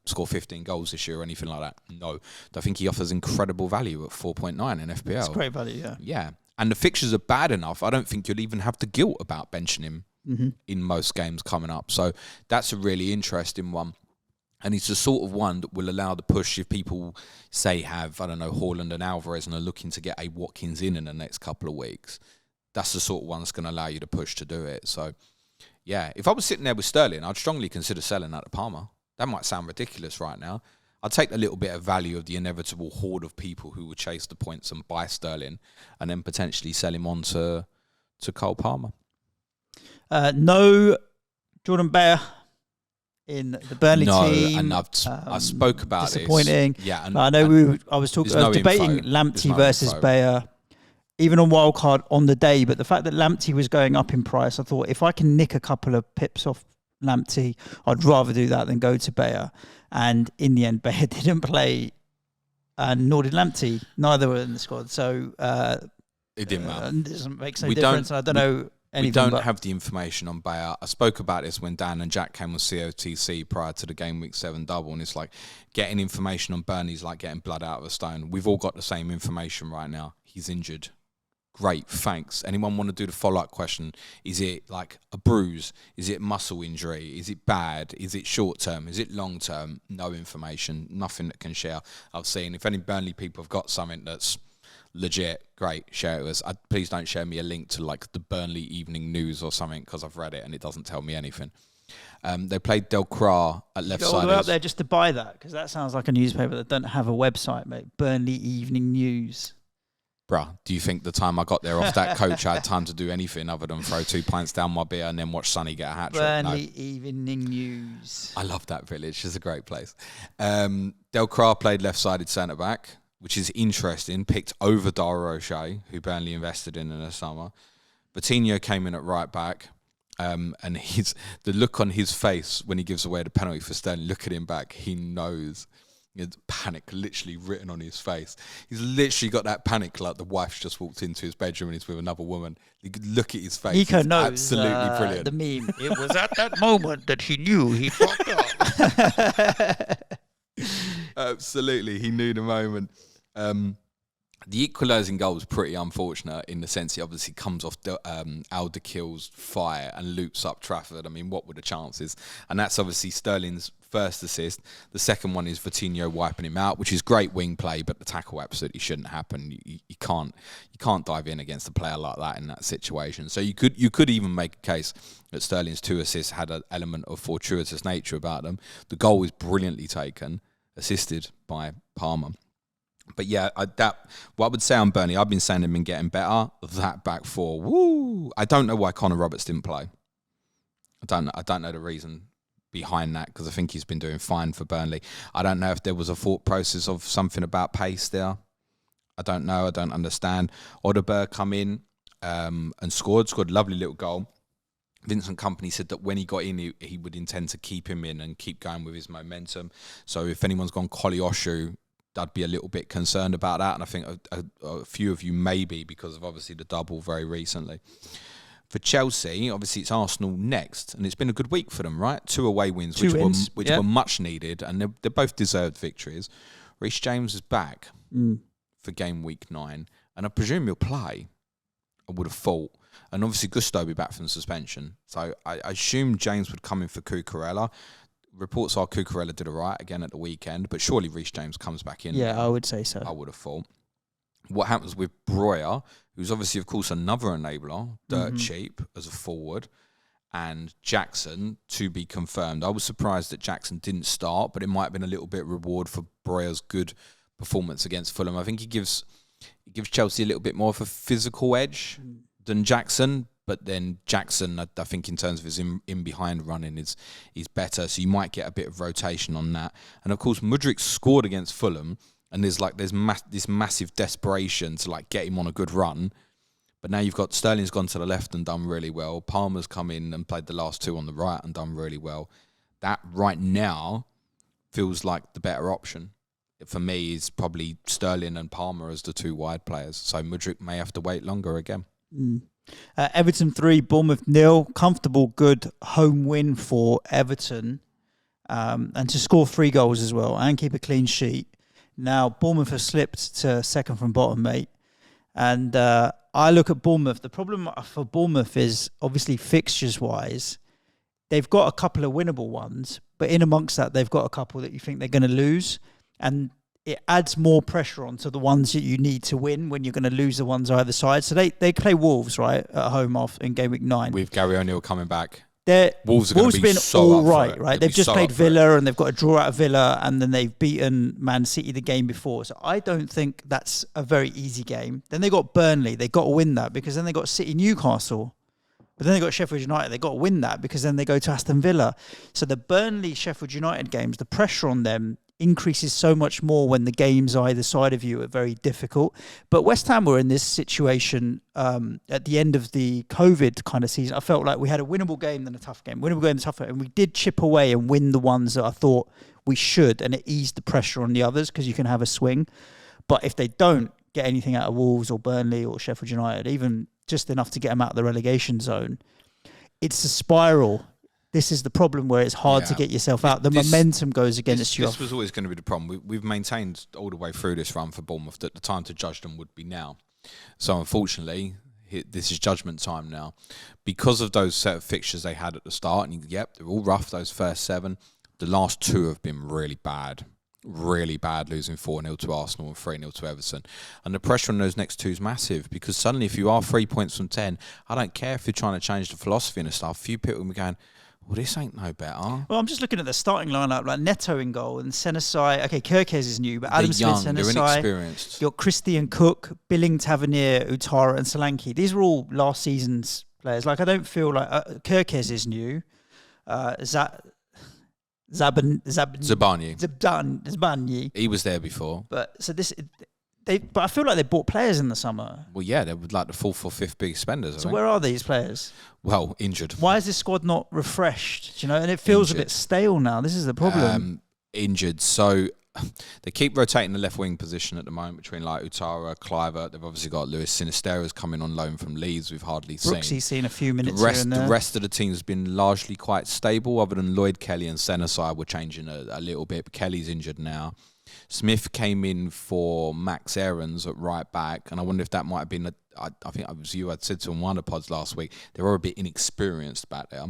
Speaker 2: score 15 goals this year or anything like that? No. Do I think he offers incredible value at 4.9 in FPL?
Speaker 1: It's great value, yeah.
Speaker 2: Yeah. And the fixtures are bad enough. I don't think you'll even have the guilt about benching him in most games coming up. So that's a really interesting one. And it's the sort of one that will allow the push if people, say, have, I don't know, Haaland and Alvarez and are looking to get a Watkins in the next couple of weeks. That's the sort of one that's going to allow you to push to do it. So, yeah, if I was sitting there with Sterling, I'd strongly consider selling that to Palmer. That might sound ridiculous right now. I'd take a little bit of value of the inevitable horde of people who will chase the points and buy Sterling and then potentially sell him on to Cole Palmer.
Speaker 1: No Jordan Bayer in the Burnley team.
Speaker 2: And I spoke about
Speaker 1: disappointing.
Speaker 2: This. Yeah,
Speaker 1: I know I was debating Lamptey versus Bayer, even on Wildcard on the day. But the fact that Lamptey was going up in price, I thought if I can nick a couple of pips off Lamptey, I'd rather do that than go to Bayer. And in the end, Bayer didn't play, and nor did Lamptey. Neither were in the squad. So
Speaker 2: it didn't matter.
Speaker 1: It doesn't make no difference. I don't know.
Speaker 2: We don't have the information on Bayer. I spoke about this when Dan and Jack came on COTC prior to the Game Week 7 double, and it's like getting information on Burnley's like getting blood out of a stone. We've all got the same information right now. He's injured. Great, thanks. Anyone want to do the follow-up question? Is it like a bruise? Is it muscle injury? Is it bad? Is it short-term? Is it long-term? No information. Nothing that can share. I've seen, if any Burnley people have got something that's legit, great, share it with us. Please don't share me a link to like the Burnley Evening News or something, because I've read it and it doesn't tell me anything. They played Del Cra at left side.
Speaker 1: Go up there just to buy that, because that sounds like a newspaper that don't have a website, mate. Burnley Evening News.
Speaker 2: Bruh, do you think the time I got there off that coach I had time to do anything other than throw 2 pints down my beer and then watch Sonny get a hat-trick?
Speaker 1: Burnley Evening News.
Speaker 2: I love that village. It's a great place. Del Cra played left-sided centre-back, which is interesting. Picked over Dara O'Shea, who Burnley invested in the summer. Coutinho came in at right-back. And the look on his face when he gives away the penalty for Sterling, look at him back, he knows. Panic literally written on his face. He's literally got that panic like the wife's just walked into his bedroom and he's with another woman. You could look at his face.
Speaker 1: Nico knows
Speaker 2: absolutely brilliant.
Speaker 1: The meme. It was at that moment that he knew he fucked up.
Speaker 2: Absolutely, he knew the moment. The equalising goal was pretty unfortunate in the sense he obviously comes off Alderkirk's fire and loops up Trafford. I mean, what were the chances? And that's obviously Sterling's first assist. The second one is Coutinho wiping him out, which is great wing play, but the tackle absolutely shouldn't happen. You can't dive in against a player like that in that situation. So you could even make a case that Sterling's 2 assists had an element of fortuitous nature about them. The goal was brilliantly taken, assisted by Palmer. But yeah, what I would say on Burnley, I've been saying they've been getting better. That back four, woo! I don't know why Connor Roberts didn't play. I don't know the reason behind that, because I think he's been doing fine for Burnley. I don't know if there was a thought process of something about pace there. I don't know. I don't understand. Odeberg come in and scored a lovely little goal. Vincent Kompany said that when he got in, he would intend to keep him in and keep going with his momentum. So if anyone's gone Koleosho, I'd be a little bit concerned about that, and I think a few of you may be, because of obviously the double very recently. For Chelsea, obviously it's Arsenal next, and it's been a good week for them, right? 2 away wins, which were much needed, and they're both deserved victories. Reece James is back for game week 9, and I presume he'll play, I would have thought. And obviously Gusto will be back from suspension, so I assume James would come in for Cucurella. Reports are Cucurella did all right again at the weekend, but surely Reece James comes back in.
Speaker 1: Yeah, I would say so.
Speaker 2: I would have thought. What happens with Breuer, who's obviously, of course, another enabler, dirt cheap as a forward, and Jackson to be confirmed. I was surprised that Jackson didn't start, but it might have been a little bit reward for Breuer's good performance against Fulham. I think he gives Chelsea a little bit more of a physical edge than Jackson. But then Jackson, I think in terms of his in behind running is better. So you might get a bit of rotation on that. And of course, Mudryk scored against Fulham, and there's this massive desperation to like get him on a good run. But now you've got Sterling's gone to the left and done really well. Palmer's come in and played the last two on the right and done really well. That right now feels like the better option. For me, is probably Sterling and Palmer as the two wide players. So Mudryk may have to wait longer again.
Speaker 1: Everton 3, Bournemouth 0. Comfortable, good home win for Everton. And to score 3 goals as well and keep a clean sheet. Now, Bournemouth have slipped to second from bottom, mate. And I look at Bournemouth. The problem for Bournemouth is obviously fixtures-wise, they've got a couple of winnable ones, but in amongst that, they've got a couple that you think they're going to lose. And it adds more pressure onto the ones that you need to win when you're going to lose the ones either side. So they play Wolves, right, at home in game week 9.
Speaker 2: With Gary O'Neill coming back.
Speaker 1: Wolves
Speaker 2: are
Speaker 1: been
Speaker 2: so
Speaker 1: all right? They've just played Villa
Speaker 2: it.
Speaker 1: and they've got a draw out of Villa and then they've beaten Man City the game before. So I don't think that's a very easy game. Then they got Burnley. They got to win that because then they got City Newcastle. But then they got Sheffield United. They got to win that because then they go to Aston Villa. So the Burnley Sheffield United games, the pressure on them increases so much more when the games either side of you are very difficult. But West Ham were in this situation at the end of the COVID kind of season. I felt like we had a winnable game, then a tough game. Winnable game, tough game. And we did chip away and win the ones that I thought we should. And it eased the pressure on the others because you can have a swing. But if they don't get anything out of Wolves or Burnley or Sheffield United, even just enough to get them out of the relegation zone, it's a spiral. This is the problem where it's hard to get yourself out. The momentum goes against you.
Speaker 2: This was always going to be the problem. We've maintained all the way through this run for Bournemouth that the time to judge them would be now. So unfortunately, this is judgment time now. Because of those set of fixtures they had at the start, and they're all rough, those first 7. The last 2 have been really bad. Really bad, losing 4-0 to Arsenal and 3-0 to Everton. And the pressure on those next 2 is massive because suddenly if you are 3 points from 10, I don't care if you're trying to change the philosophy and stuff. A few people will be going, well, this ain't no better.
Speaker 1: Well, I'm just looking at the starting lineup, like Neto in goal and Senesi. Okay, Kirkes is new, but Adam Smith, Senesi.
Speaker 2: They're inexperienced.
Speaker 1: You've got Christian Cook, Billing, Tavernier, Utara, and Solanke. These are all last season's players. Like, I don't feel like Kirkes is new. Zabani.
Speaker 2: He was there before.
Speaker 1: But I feel like they bought players in the summer.
Speaker 2: Well, yeah, they were like the 4th or 5th biggest spenders.
Speaker 1: So where are these players?
Speaker 2: Well, injured.
Speaker 1: Why is this squad not refreshed? Do you know, and it feels injured. A bit stale now. This is the problem.
Speaker 2: Injured. So they keep rotating the left wing position at the moment between like Utara, Cliver. They've obviously got Luis Sinisterra's coming on loan from Leeds. We've hardly
Speaker 1: Brooksy's seen a few minutes
Speaker 2: here
Speaker 1: and there.
Speaker 2: The rest of the team has been largely quite stable, other than Lloyd Kelly and Senesi were changing a little bit. But Kelly's injured now. Smith came in for Max Aarons at right back, and I wonder if that might have been, I think it was you had said to on one of the pods last week, they were a bit inexperienced back there.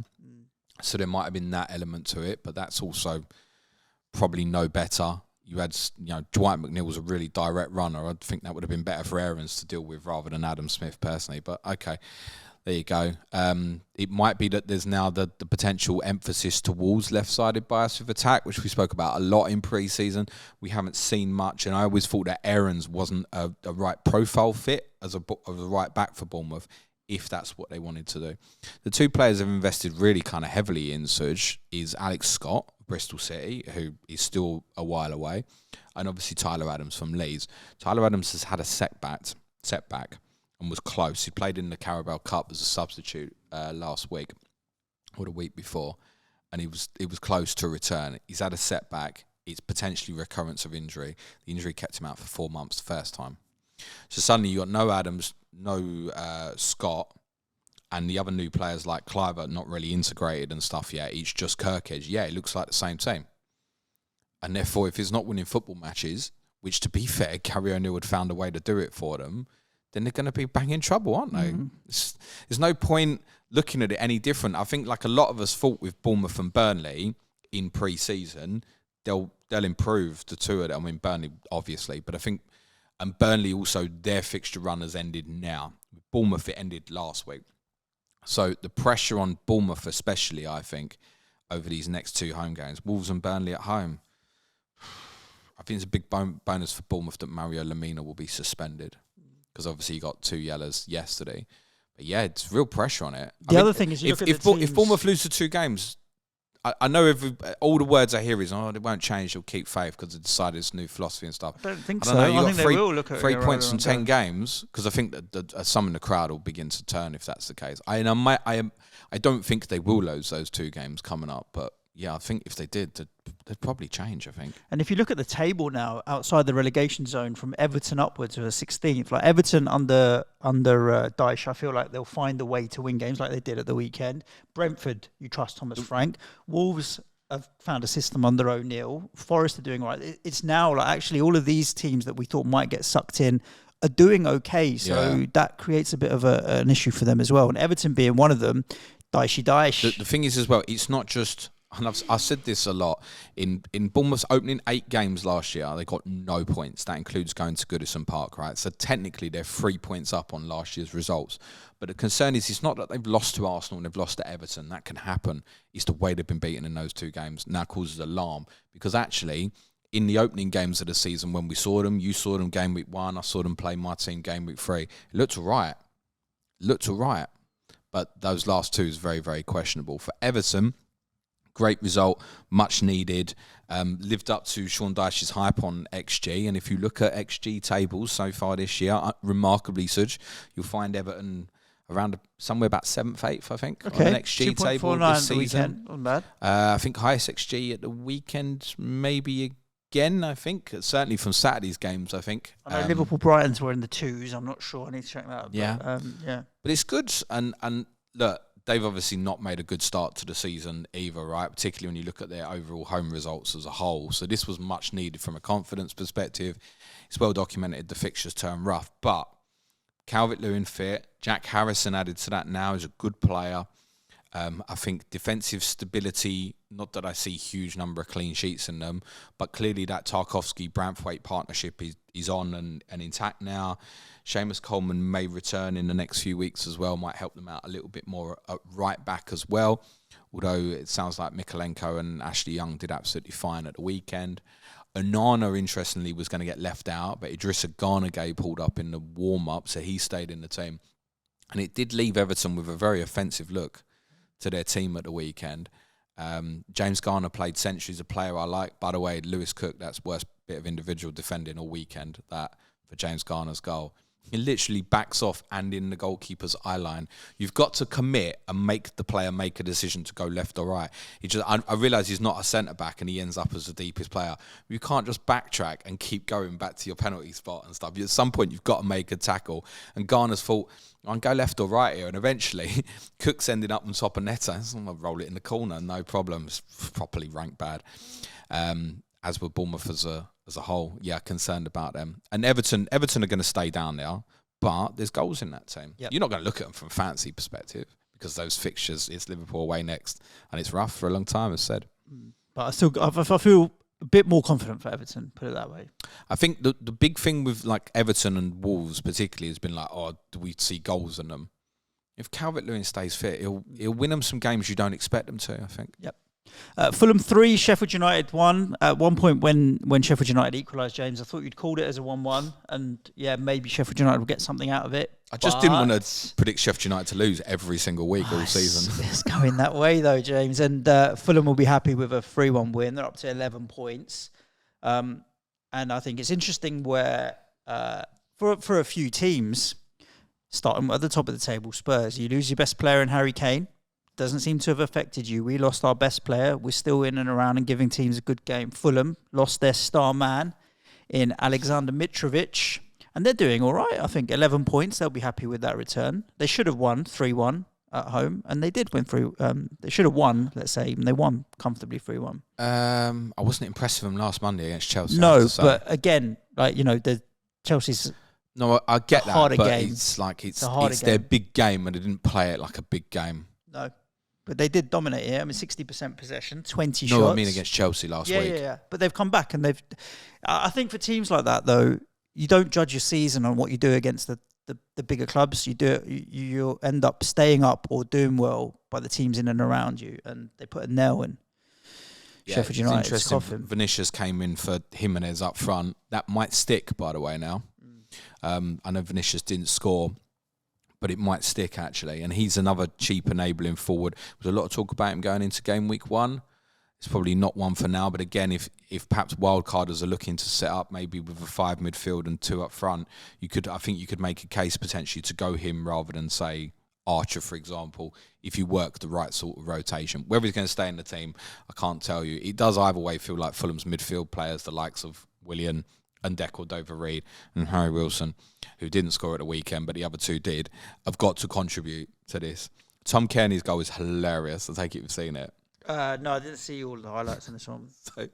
Speaker 2: So there might have been that element to it, but that's also probably no better. You had, Dwight McNeil was a really direct runner. I think that would have been better for Aarons to deal with rather than Adam Smith personally, but okay. There you go. It might be that there's now the potential emphasis towards left-sided bias with attack, which we spoke about a lot in pre-season. We haven't seen much, and I always thought that Aarons wasn't a right profile fit as a right back for Bournemouth, if that's what they wanted to do. The 2 players have invested really kind of heavily in Suj is Alex Scott, Bristol City, who is still a while away, and obviously Tyler Adams from Leeds. Tyler Adams has had a setback. And was close. He played in the Carabao Cup as a substitute last week or the week before, and he was close to return. He's had a setback. It's potentially recurrence of injury. The injury kept him out for 4 months the first time. So suddenly you got no Adams, no Scott, and the other new players like Cliver not really integrated and stuff yet. Each just Kirkhead. Yeah, it looks like the same team. And therefore, if he's not winning football matches, which to be fair, Gary O'Neill had found a way to do it for them, then they're going to be banging trouble, aren't they? Mm-hmm. There's no point looking at it any different. I think like a lot of us thought with Bournemouth and Burnley in pre-season, they'll improve the 2 of them. I mean, Burnley, obviously, but I think, and Burnley also, their fixture run has ended now. With Bournemouth, it ended last week. So the pressure on Bournemouth especially, I think, over these next 2 home games, Wolves and Burnley at home, think it's a big bonus for Bournemouth that Mario Lemina will be suspended because obviously he got 2 yellows yesterday. But yeah, it's real pressure on it.
Speaker 1: The other thing is,
Speaker 2: if Bournemouth lose the 2 games, I know all the words I hear is, it won't change, they'll keep faith because they decided it's new philosophy and stuff.
Speaker 1: I don't think so. I think they will look at
Speaker 2: 3 points from 10 games because I think that some in the crowd will begin to turn if that's the case. I don't think they will lose those 2 games coming up, but yeah, I think if they did, they'd probably change, I think.
Speaker 1: And if you look at the table now, outside the relegation zone, from Everton upwards to the 16th, like Everton under Dyche, I feel like they'll find a way to win games like they did at the weekend. Brentford, you trust Thomas Frank. Wolves have found a system under O'Neill. Forest are doing all right. It's now like actually all of these teams that we thought might get sucked in are doing okay. So that creates a bit of an issue for them as well. And Everton being one of them, Dyche.
Speaker 2: The thing is as well, it's not just... And I've said this a lot, in Bournemouth's opening 8 games last year, they got no points. That includes going to Goodison Park, right? So technically they're 3 points up on last year's results. But the concern is it's not that they've lost to Arsenal and they've lost to Everton. That can happen. It's the way they've been beaten in those 2 games. Now causes alarm because actually in the opening games of the season when we saw them, you saw them game week 1, I saw them play my team game week 3. It looked all right. But those last 2 is very, very questionable. For Everton... Great result, much needed, lived up to Sean Dyche's hype on XG. And if you look at XG tables so far this year, remarkably, Suj, you'll find Everton around somewhere about 7th, 8th, I think, on an XG table this season.
Speaker 1: Not bad.
Speaker 2: I think highest XG at the weekend, maybe again, I think. Certainly from Saturday's games, I think.
Speaker 1: I know Liverpool Brightons were in the 2s. I'm not sure. I need to check that out.
Speaker 2: Yeah. But it's good. And look, they've obviously not made a good start to the season either, right? Particularly when you look at their overall home results as a whole. So this was much needed from a confidence perspective. It's well documented the fixtures turn rough. But Calvert-Lewin fit. Jack Harrison added to that now is a good player. I think defensive stability, not that I see a huge number of clean sheets in them, but clearly that Tarkowski-Branthwaite partnership is on and intact now. Seamus Coleman may return in the next few weeks as well, might help them out a little bit more at right back as well. Although it sounds like Mikolenko and Ashley Young did absolutely fine at the weekend. Onana, interestingly, was going to get left out, but Idrissa Gana pulled up in the warm-up, so he stayed in the team. And it did leave Everton with a very offensive look to their team at the weekend. James Garner played centuries, a player I like. By the way, Lewis Cook, that's worst bit of individual defending all weekend, that for James Garner's goal. He literally backs off and in the goalkeeper's eye line. You've got to commit and make the player make a decision to go left or right. I realise he's not a centre-back and he ends up as the deepest player. You can't just backtrack and keep going back to your penalty spot and stuff. At some point, you've got to make a tackle. And Garner's thought, I can go left or right here. And eventually, Cook's ended up on top of Neto. I'm going to roll it in the corner, no problem. It's properly ranked bad. As were Bournemouth as a whole, concerned about them. And Everton are going to stay down there, but there's goals in that team. Yep. You're not going to look at them from a fancy perspective because those fixtures, it's Liverpool away next, and it's rough for a long time, as said.
Speaker 1: But I feel a bit more confident for Everton, put it that way.
Speaker 2: I think the big thing with like Everton and Wolves particularly has been like, do we see goals in them? If Calvert-Lewin stays fit, he'll win them some games you don't expect them to, I think.
Speaker 1: Yep. Fulham 3, Sheffield United 1. At one point when Sheffield United equalised, James, I thought you'd called it as a 1-1. And maybe Sheffield United will get something out of it.
Speaker 2: I just didn't want to predict Sheffield United to lose every single week all season.
Speaker 1: It's going that way though, James. And Fulham will be happy with a 3-1 win. They're up to 11 points. And I think it's interesting where for a few teams, starting at the top of the table, Spurs, you lose your best player in Harry Kane. Doesn't seem to have affected you. We lost our best player. We're still in and around and giving teams a good game. Fulham lost their star man in Alexander Mitrovic. And they're doing all right. I think 11 points. They'll be happy with that return. They should have won 3-1 at home. And they did win they should have won, let's say. And they won comfortably 3-1.
Speaker 2: I wasn't impressed with them last Monday against Chelsea.
Speaker 1: No, but again, the Chelsea's
Speaker 2: No, I get that.
Speaker 1: Harder
Speaker 2: but
Speaker 1: game.
Speaker 2: It's their big game and they didn't play it like a big game.
Speaker 1: No. But they did dominate here. 60% possession, 20 shots.
Speaker 2: No, I mean against Chelsea last week.
Speaker 1: Yeah. But they've come back and I think for teams like that, though, you don't judge your season on what you do against the bigger clubs. You'll end up staying up or doing well by the teams in and around you. And they put a nail in Sheffield
Speaker 2: it's
Speaker 1: United
Speaker 2: interesting.
Speaker 1: off him.
Speaker 2: Vinicius came in for Jimenez up front. That might stick, by the way, now. I know Vinicius didn't score, but it might stick, actually. And he's another cheap enabling forward. There's a lot of talk about him going into game week 1. It's probably not one for now, but again, if perhaps wildcarders are looking to set up maybe with a 5 midfield and 2 up front, I think you could make a case potentially to go him rather than, say, Archer, for example, if you work the right sort of rotation. Whether he's going to stay in the team, I can't tell you. It does either way feel like Fulham's midfield players, the likes of Willian and Declan Dover-Reid and Harry Wilson, who didn't score at the weekend, but the other 2 did, have got to contribute to this. Tom Kearney's goal is hilarious. I take it you've seen it.
Speaker 1: No, I didn't see all the highlights in this one.
Speaker 2: So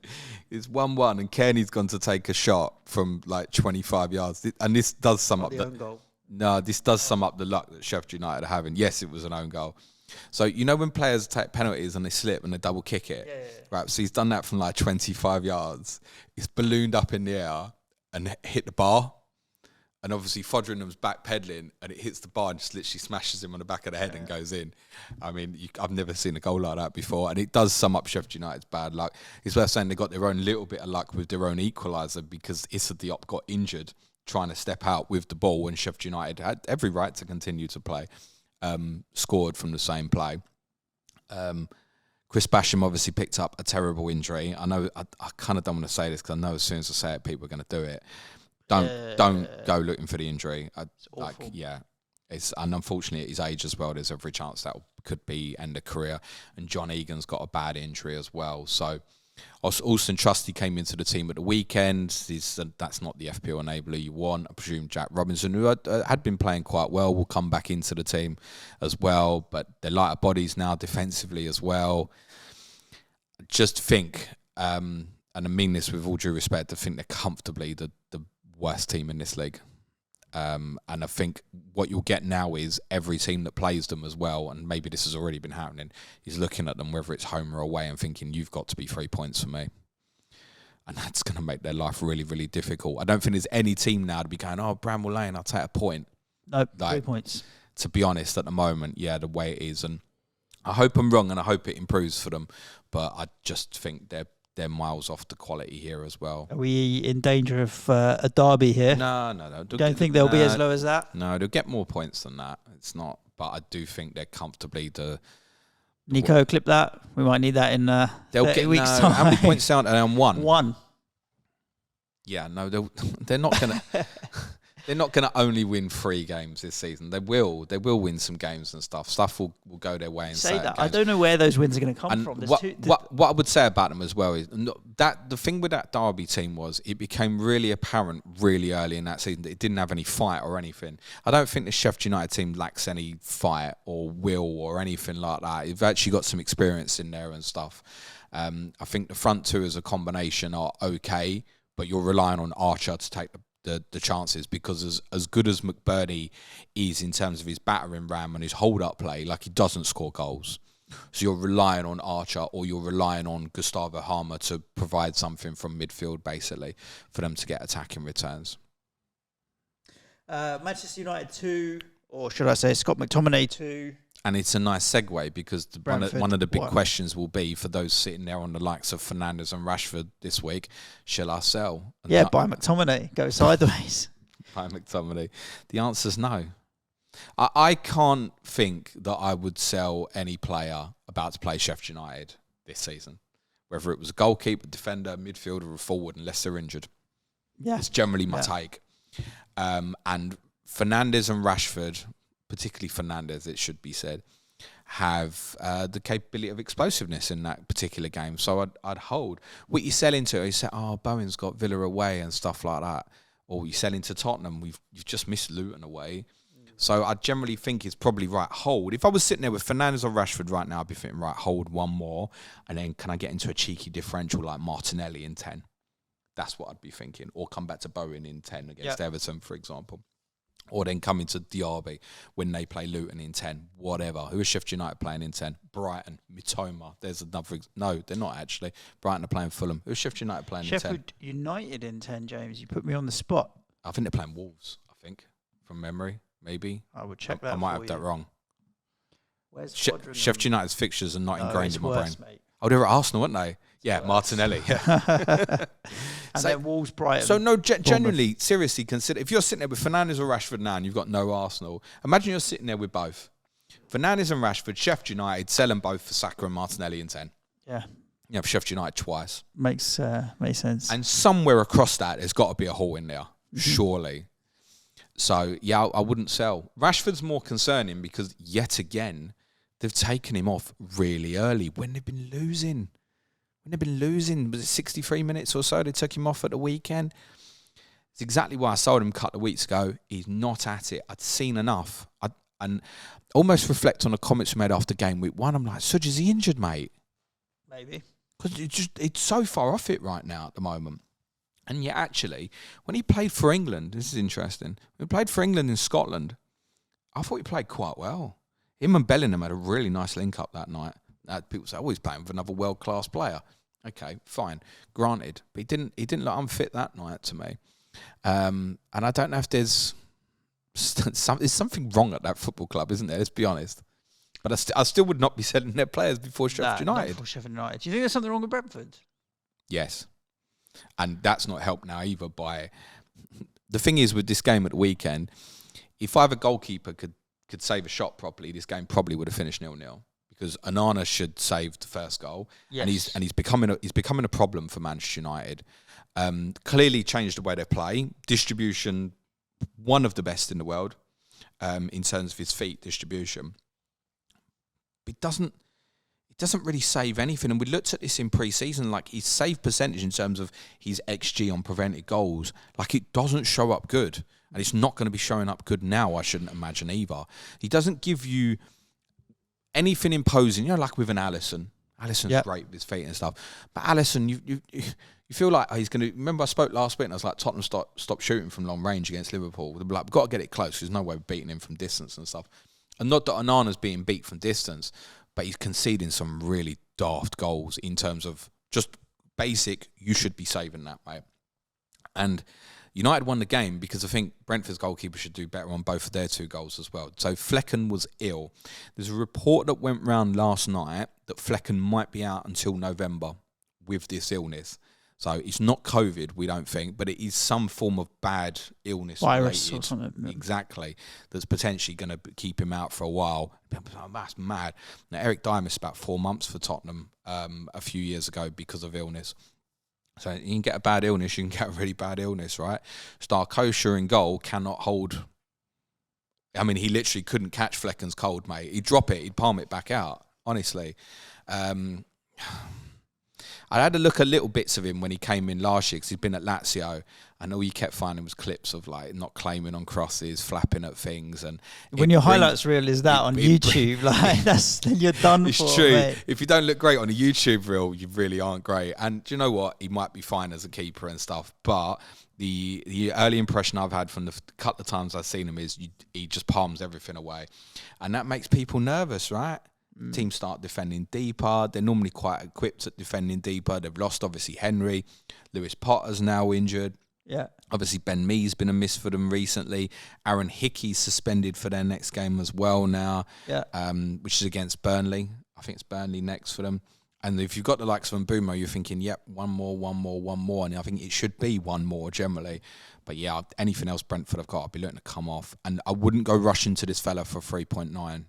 Speaker 2: it's 1-1, and Kearney's gone to take a shot from like 25 yards. And this does sum up
Speaker 1: the own goal.
Speaker 2: No, this does sum up the luck that Sheffield United are having. Yes, it was an own goal. So, you know when players take penalties and they slip and they double kick it?
Speaker 1: Yeah.
Speaker 2: Right, so he's done that from like 25 yards. It's ballooned up in the air and hit the bar. And obviously Fodringham's backpedaling and it hits the bar and just literally smashes him on the back of the head and goes in. I mean, I've never seen a goal like that before. And it does sum up Sheffield United's bad luck. It's worth saying they got their own little bit of luck with their own equaliser because Issa Diop got injured trying to step out with the ball, and Sheffield United had every right to continue to play. Scored from the same play. Chris Basham obviously picked up a terrible injury. I know I kind of don't want to say this because I know as soon as I say it, people are going to do it. Don't go looking for the injury. And unfortunately at his age as well, there's every chance that could be end of career. And John Egan's got a bad injury as well. So Alston Trusty came into the team at the weekend. That's not the FPL enabler you want. I presume Jack Robinson, who had been playing quite well, will come back into the team as well. But they're lighter bodies now defensively as well. Just think, and I mean this with all due respect, I think they're comfortably the worst team in this league. And I think what you'll get now is every team that plays them as well, and maybe this has already been happening, is looking at them, whether it's home or away, and thinking, you've got to be 3 points for me. And that's going to make their life really, really difficult. I don't think there's any team now to be going, Bramwell Lane, I'll take a point.
Speaker 1: Nope, 3 points.
Speaker 2: To be honest, at the moment, the way it is. And I hope I'm wrong, and I hope it improves for them. But I just think they're miles off the quality here as well.
Speaker 1: Are we in danger of a derby here?
Speaker 2: No.
Speaker 1: Don't think they'll be as low as that?
Speaker 2: No, they'll get more points than that. It's not. But I do think they're comfortably
Speaker 1: Nico, clip that. We might need that in 30 weeks' time.
Speaker 2: How many points down? And 1?
Speaker 1: 1.
Speaker 2: Yeah, no, they're not going to... They're not going to only win 3 games this season. They will win some games and stuff. Stuff will go their way in certain games.
Speaker 1: I don't know where those wins are going to come from.
Speaker 2: What I would say about them as well is that the thing with that Derby team was it became really apparent really early in that season that it didn't have any fight or anything. I don't think the Sheffield United team lacks any fight or will or anything like that. You've actually got some experience in there and stuff. I think the front 2 as a combination are okay, but you're relying on Archer to take the chances, because as good as McBurney is in terms of his battering ram and his hold-up play, like, he doesn't score goals. So you're relying on Archer or you're relying on Gustavo Harmer to provide something from midfield, basically, for them to get attacking returns.
Speaker 1: Manchester United 2, or should I say Scott McTominay 2.
Speaker 2: And it's a nice segue because one of the big questions will be for those sitting there on the likes of Fernandes and Rashford this week, shall I sell?
Speaker 1: Buy McTominay. Go sideways.
Speaker 2: Buy McTominay. The answer's no. I can't think that I would sell any player about to play Sheffield United this season, whether it was a goalkeeper, defender, midfielder or forward, unless they're injured.
Speaker 1: Yeah.
Speaker 2: It's generally my take. And Fernandes and Rashford, particularly Fernandes, it should be said, have the capability of explosiveness in that particular game. So I'd hold. What you sell into, you say, Bowen's got Villa away and stuff like that. Or you sell into Tottenham, you've just missed Luton away. So I generally think it's probably right, hold. If I was sitting there with Fernandes or Rashford right now, I'd be thinking, right, hold one more. And then can I get into a cheeky differential like Martinelli in 10? That's what I'd be thinking. Or come back to Bowen in 10 against Everton, for example. Or then come into Diaby when they play Luton in 10, whatever. Who is Sheffield United playing in 10? Brighton, Mitoma. There's another... No, they're not actually. Brighton are playing Fulham. Who is Sheffield United playing in 10?
Speaker 1: Sheffield United in 10, James. You put me on the spot.
Speaker 2: I think they're playing Wolves, from memory, maybe.
Speaker 1: I would check that.
Speaker 2: I might have that wrong.
Speaker 1: Where's
Speaker 2: Sheffield United's fixtures are not ingrained in my brain.
Speaker 1: Mate.
Speaker 2: Oh, they were at Arsenal, weren't they? Yeah, Martinelli. Yeah.
Speaker 1: And then Wolves, Brighton.
Speaker 2: So no, genuinely, seriously, consider if you're sitting there with Fernandes or Rashford now, and you've got no Arsenal. Imagine you're sitting there with both Fernandes and Rashford, Sheffield United, sell them both for Saka and Martinelli in 10.
Speaker 1: Yeah.
Speaker 2: You have Sheffield United twice.
Speaker 1: Makes sense.
Speaker 2: And somewhere across that, there's got to be a hole in there, surely. So, yeah, I wouldn't sell. Rashford's more concerning because, yet again, they've taken him off really early when they've been losing. Was it 63 minutes or so they took him off at the weekend? It's exactly why I sold him a couple of weeks ago. He's not at it. I'd seen enough. And almost reflect on the comments we made after game week 1. I'm like, Suj, is he injured, mate?
Speaker 1: Maybe.
Speaker 2: Because it's so far off it right now at the moment. And yet, actually, when he played for England, this is interesting. When he played for England in Scotland, I thought he played quite well. Him and Bellingham had a really nice link-up that night. People say, oh, he's playing with another world-class player. Okay, fine. Granted. But he didn't look unfit that night to me. And I don't know if there's something wrong at that football club, isn't there? Let's be honest. But I still would not be selling their players before Sheffield United.
Speaker 1: Before Sheffield United. Do you think there's something wrong with Brentford?
Speaker 2: Yes. And that's not helped now either by... The thing is with this game at the weekend, if either goalkeeper could save a shot properly, this game probably would have finished 0-0. Because Onana should save the first goal. Yes. And he's becoming a problem for Manchester United. Clearly changed the way they play. Distribution, one of the best in the world in terms of his feet distribution. It doesn't really save anything. And we looked at this in pre-season, like his save percentage in terms of his XG on prevented goals, like it doesn't show up good. And it's not going to be showing up good now, I shouldn't imagine either. He doesn't give you anything imposing, like with an Alisson. Alisson's great with his feet and stuff. But Alisson, you feel like he's going to... Remember I spoke last week and I was like, Tottenham stop shooting from long range against Liverpool. They'll be like, we've got to get it close. There's no way of beating him from distance and stuff. And not that Onana's being beat from distance, but he's conceding some really daft goals in terms of just basic, you should be saving that, mate. And United won the game because I think Brentford's goalkeeper should do better on both of their 2 goals as well. So Flecken was ill. There's a report that went round last night that Flecken might be out until November with this illness. So it's not COVID, we don't think, but it is some form of bad illness.
Speaker 1: Virus
Speaker 2: related,
Speaker 1: or something.
Speaker 2: Exactly. That's potentially going to keep him out for a while. That's mad. Now, Eric Dyer missed about 4 months for Tottenham a few years ago because of illness. So you can get a bad illness, you can get a really bad illness, right? Starkosha in goal cannot hold. I mean, he literally couldn't catch Flecken's cold, mate. He'd drop it, he'd palm it back out, honestly. I had a look at little bits of him when he came in last year because he'd been at Lazio, and all you kept finding was clips of like not claiming on crosses, flapping at things, and
Speaker 1: when your highlights reel is that on YouTube, like then you're done.
Speaker 2: It's true. Mate. If you don't look great on a YouTube reel, you really aren't great. And do you know what? He might be fine as a keeper and stuff, but the early impression I've had from the couple of times I've seen him is he just palms everything away, and that makes people nervous, right? Teams start defending deeper. They're normally quite equipped at defending deeper. They've lost, obviously, Henry. Lewis Potter's now injured.
Speaker 1: Yeah.
Speaker 2: Obviously, Ben Mee's been a miss for them recently. Aaron Hickey's suspended for their next game as well now, which is against Burnley. I think it's Burnley next for them. And if you've got the likes of Mbeumo, you're thinking, yep, one more. And I think it should be one more generally. But yeah, anything else Brentford have got, I'd be looking to come off. And I wouldn't go rushing to this fella for 3.9.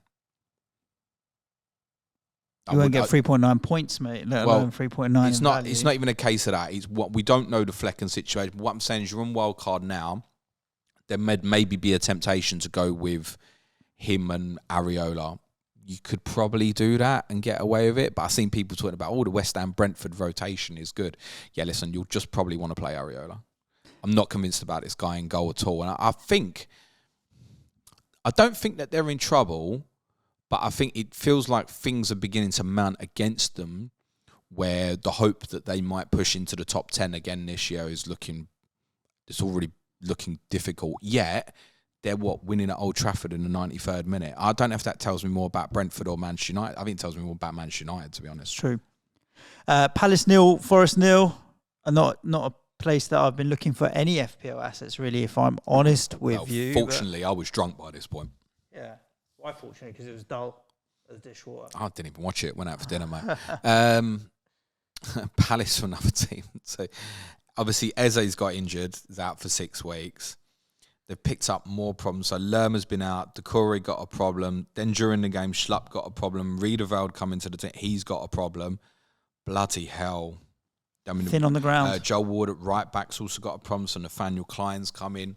Speaker 1: You won't get 3.9 points, mate. Let alone 3.9.
Speaker 2: It's not even a case of that. It's what we don't know the Flecken situation. What I'm saying is, you're on Wildcard now. There may maybe be a temptation to go with him and Areola. You could probably do that and get away with it. But I've seen people talking about, the West Ham Brentford rotation is good. Yeah, listen, you'll just probably want to play Areola. I'm not convinced about this guy in goal at all. And I don't think that they're in trouble. But I think it feels like things are beginning to mount against them, where the hope that they might push into the top 10 again this year is already looking difficult. Yet, they're winning at Old Trafford in the 93rd minute. I don't know if that tells me more about Brentford or Manchester United. I think it tells me more about Manchester United, to be honest.
Speaker 1: True. Palace 0, Forest 0. Not a place that I've been looking for any FPL assets, really, if I'm honest with you.
Speaker 2: Fortunately, I was drunk by this point.
Speaker 1: Yeah. Why fortunately? Because it was dull. The dishwater.
Speaker 2: I didn't even watch it. Went out for dinner, mate. Palace for another team. So obviously Eze's got injured. He's out for 6 weeks. They've picked up more problems. So Lerma's been out. Decore got a problem. Then during the game, Schlupp got a problem. Riederveld coming to the team. He's got a problem. Bloody hell. I mean,
Speaker 1: thin on the ground.
Speaker 2: Joe Ward at right back's also got a problem. So Nathaniel Klein's come in.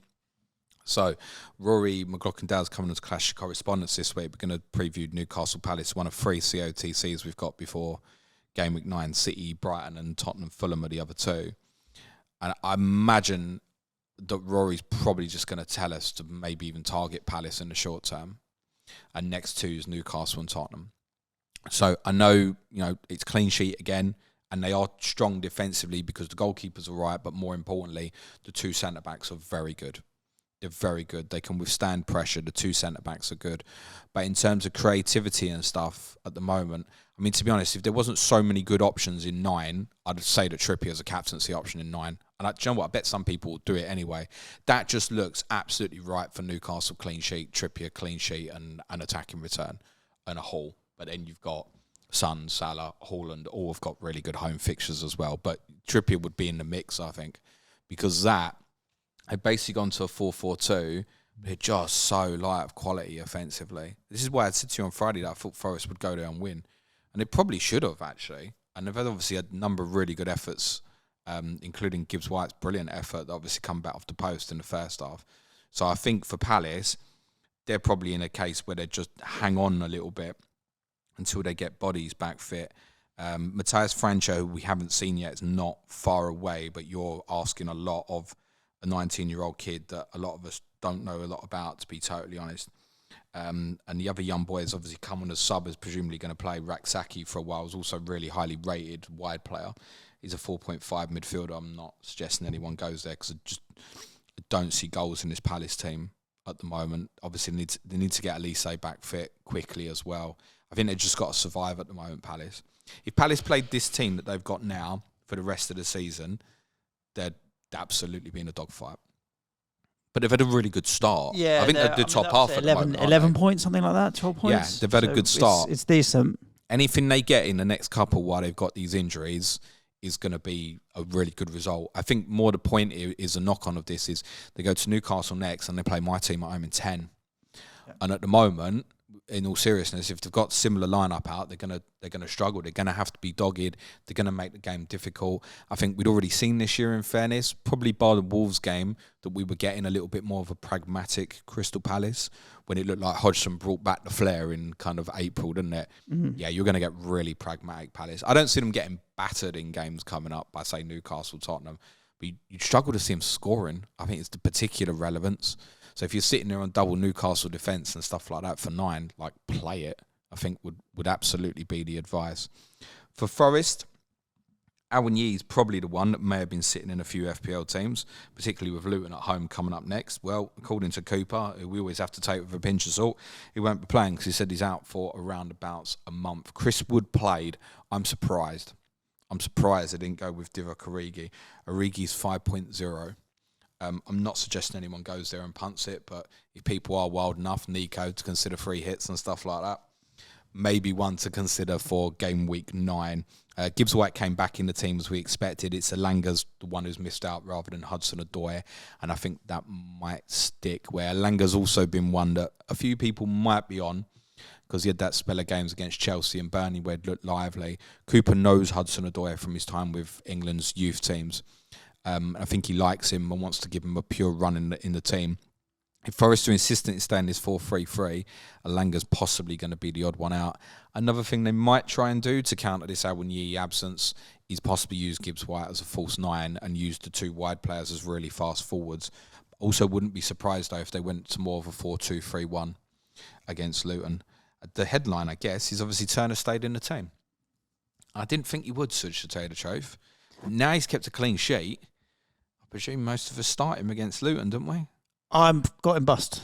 Speaker 2: So Rory McLaughlin-Dow's coming as Clash correspondence this week. We're going to preview Newcastle Palace, one of 3 COTCs we've got before Game Week 9. City, Brighton and Tottenham, Fulham are the other 2. And I imagine that Rory's probably just going to tell us to maybe even target Palace in the short term. And next 2 is Newcastle and Tottenham. So I know, it's clean sheet again, and they are strong defensively because the goalkeepers are right, but more importantly, the 2 centre-backs are very good. They're very good. They can withstand pressure. The 2 centre-backs are good. But in terms of creativity and stuff at the moment, I mean, to be honest, if there wasn't so many good options in 9, I'd say that Trippier's a captaincy option in 9. And do you know what? I bet some people will do it anyway. That just looks absolutely right for Newcastle clean sheet, Trippier clean sheet and an attacking return and a haul. But then you've got Son, Salah, Haaland, all have got really good home fixtures as well. But Trippier would be in the mix, I think, because they've basically gone to a 4-4-2. They're just so light of quality offensively. This is why I said to you on Friday that I thought Forest would go there and win. And they probably should have, actually. And they've had obviously a number of really good efforts, including Gibbs White's brilliant effort that obviously come back off the post in the first half. So I think for Palace, they're probably in a case where they just hang on a little bit until they get bodies back fit. Matthias Franco, who we haven't seen yet, is not far away, but you're asking a lot of a 19-year-old kid that a lot of us don't know a lot about, to be totally honest. And the other young boy has obviously come on as sub, is presumably going to play. Raksaki for a while is also really highly rated wide player. He's a 4.5 midfielder. I'm not suggesting anyone goes there because I don't see goals in this Palace team at the moment. Obviously, they need to get Elise back fit quickly as well. I think they've just got to survive at the moment, Palace. If Palace played this team that they've got now for the rest of the season, they'd absolutely be in a dogfight. But they've had a really good start.
Speaker 1: Yeah,
Speaker 2: I think they're the top half at
Speaker 1: 11,
Speaker 2: the moment.
Speaker 1: 11 points, something like that, 12 points.
Speaker 2: Yeah, they've had a good start.
Speaker 1: It's decent.
Speaker 2: Anything they get in the next couple while they've got these injuries is going to be a really good result. I think more the point is a knock-on of this is they go to Newcastle next and they play my team at home in 10. Yeah. And at the moment, in all seriousness, if they've got similar lineup out, they're gonna struggle. They're gonna have to be dogged. They're gonna make the game difficult. I think we'd already seen this year, in fairness, probably by the Wolves game, that we were getting a little bit more of a pragmatic Crystal Palace when it looked like Hodgson brought back the flair in kind of April, didn't it? Mm-hmm. Yeah, you're gonna get really pragmatic Palace. I don't see them getting battered in games coming up by, say, Newcastle, Tottenham, but you'd struggle to see them scoring. I think it's the particular relevance. So if you're sitting there on double Newcastle defence and stuff like that for 9, like, play it, I think would absolutely be the advice. For Forest, Awoniyi is probably the one that may have been sitting in a few FPL teams, particularly with Luton at home coming up next. Well, according to Cooper, who we always have to take with a pinch of salt, he won't be playing because he said he's out for around about a month. Chris Wood played. I'm surprised they didn't go with Divock Origi. Origi's 5.0. I'm not suggesting anyone goes there and punts it, but if people are wild enough, Nico, to consider free hits and stuff like that, maybe one to consider for game week 9. Gibbs White came back in the team as we expected. It's Elanga's the one who's missed out rather than Hudson-Odoi, and I think that might stick, where Elanga's also been one that a few people might be on because he had that spell of games against Chelsea and Burnley where it looked lively. Cooper knows Hudson-Odoi from his time with England's youth teams. I think he likes him and wants to give him a pure run in the team. If Forest are insistent in staying this 4-3-3, Elanga's possibly going to be the odd one out. Another thing they might try and do to counter this Awoniyi absence is possibly use Gibbs White as a false 9 and use the 2 wide players as really fast forwards. Also wouldn't be surprised though if they went to more of a 4-2-3-1 against Luton. The headline, I guess, is obviously Turner stayed in the team. I didn't think he would, Suj, to tell you the truth. Now he's kept a clean sheet. I presume most of us start him against Luton, don't we?
Speaker 1: I've got him bust.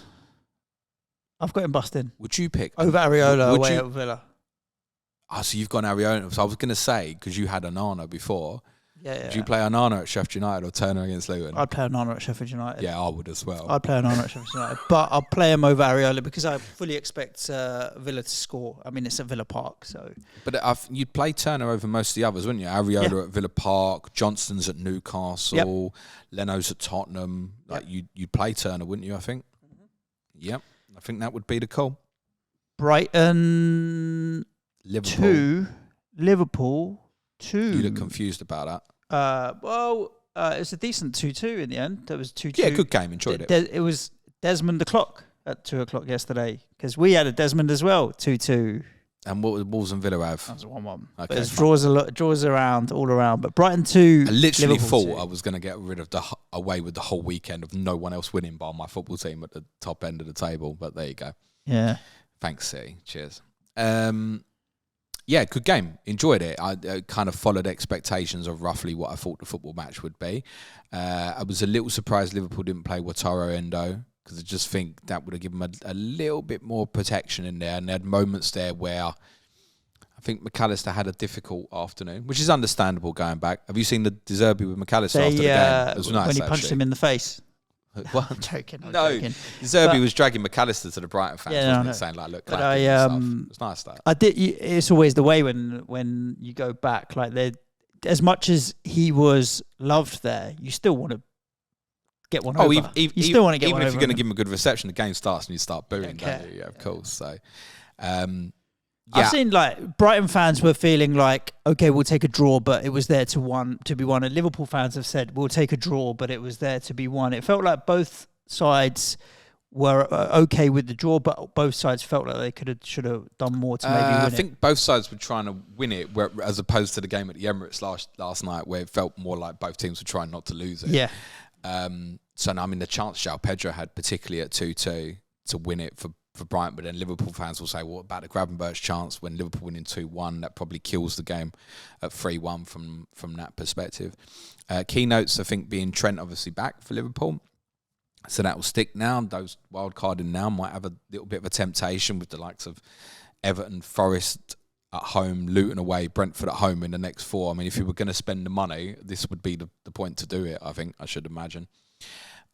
Speaker 1: I've got him busted.
Speaker 2: Would you pick
Speaker 1: over Areola away at Villa?
Speaker 2: Oh, so you've gone Areola. So I was going to say, because you had Onana before,
Speaker 1: Yeah.
Speaker 2: Would you play Onana at Sheffield United or Turner against Luton?
Speaker 1: I'd play Onana at Sheffield United.
Speaker 2: Yeah, I would as well.
Speaker 1: I'd play Onana at Sheffield United. But I'll play him over Areola because I fully expect Villa to score. I mean, it's at Villa Park, so...
Speaker 2: But you'd play Turner over most of the others, wouldn't you? Areola at Villa Park, Johnston's at Newcastle, Leno's at Tottenham. Like you'd play Turner, wouldn't you, I think? Yep. I think that would be the call.
Speaker 1: Brighton...
Speaker 2: Liverpool.
Speaker 1: 2. Liverpool 2.
Speaker 2: You look confused about that.
Speaker 1: It was a decent 2-2 in the end. That was 2-2.
Speaker 2: Yeah, good game. Enjoyed it.
Speaker 1: It was Desmond the clock at 2 o'clock yesterday because we had a Desmond as well, 2-2.
Speaker 2: And what would Wolves and Villa have?
Speaker 1: That was a 1-1.
Speaker 2: Okay,
Speaker 1: but there's draws around, all around. But Brighton 2.
Speaker 2: I literally
Speaker 1: Liverpool
Speaker 2: thought
Speaker 1: 2.
Speaker 2: I was going to get rid of away with the whole weekend of no one else winning bar my football team at the top end of the table. But there you go.
Speaker 1: Yeah.
Speaker 2: Thanks, City. Cheers. Yeah, good game. Enjoyed it. I kind of followed expectations of roughly what I thought the football match would be. I was a little surprised Liverpool didn't play Wataru Endo because I just think that would have given them a little bit more protection in there. And they had moments there where I think McAllister had a difficult afternoon, which is understandable going back. Have you seen the Deserby with McAllister after the game? It was nice,
Speaker 1: when he punched him in the face.
Speaker 2: What?
Speaker 1: I'm joking.
Speaker 2: Zerbi was dragging McAllister to the Brighton fans, wasn't it? Saying like, "Look,
Speaker 1: but
Speaker 2: it's nice that."
Speaker 1: I did. It's always the way when you go back, like as much as he was loved there, you still want to get one over. You still want to get one over.
Speaker 2: Even if you're going to give him a good reception, the game starts and you start booing, don't you? Yeah, of course. So,
Speaker 1: I've seen like Brighton fans were feeling like, okay, we'll take a draw, but it was there to be won. And Liverpool fans have said, we'll take a draw, but it was there to be won. It felt like both sides were okay with the draw, but both sides felt like they should have done more to maybe win it.
Speaker 2: I think both sides were trying to win it, as opposed to the game at the Emirates last night, where it felt more like both teams were trying not to lose it.
Speaker 1: Yeah.
Speaker 2: So, I mean, the chance João Pedro had, particularly at 2-2, to win it for Brighton, but then Liverpool fans will say, well, about the Gravenberch chance when Liverpool winning 2-1, that probably kills the game at 3-1 from that perspective. Keynotes, I think, being Trent obviously back for Liverpool. So that will stick now. Those wildcarding now might have a little bit of a temptation with the likes of Everton, Forest at home, Luton away, Brentford at home in the next 4. I mean, if you were going to spend the money, this would be the point to do it, I think, I should imagine.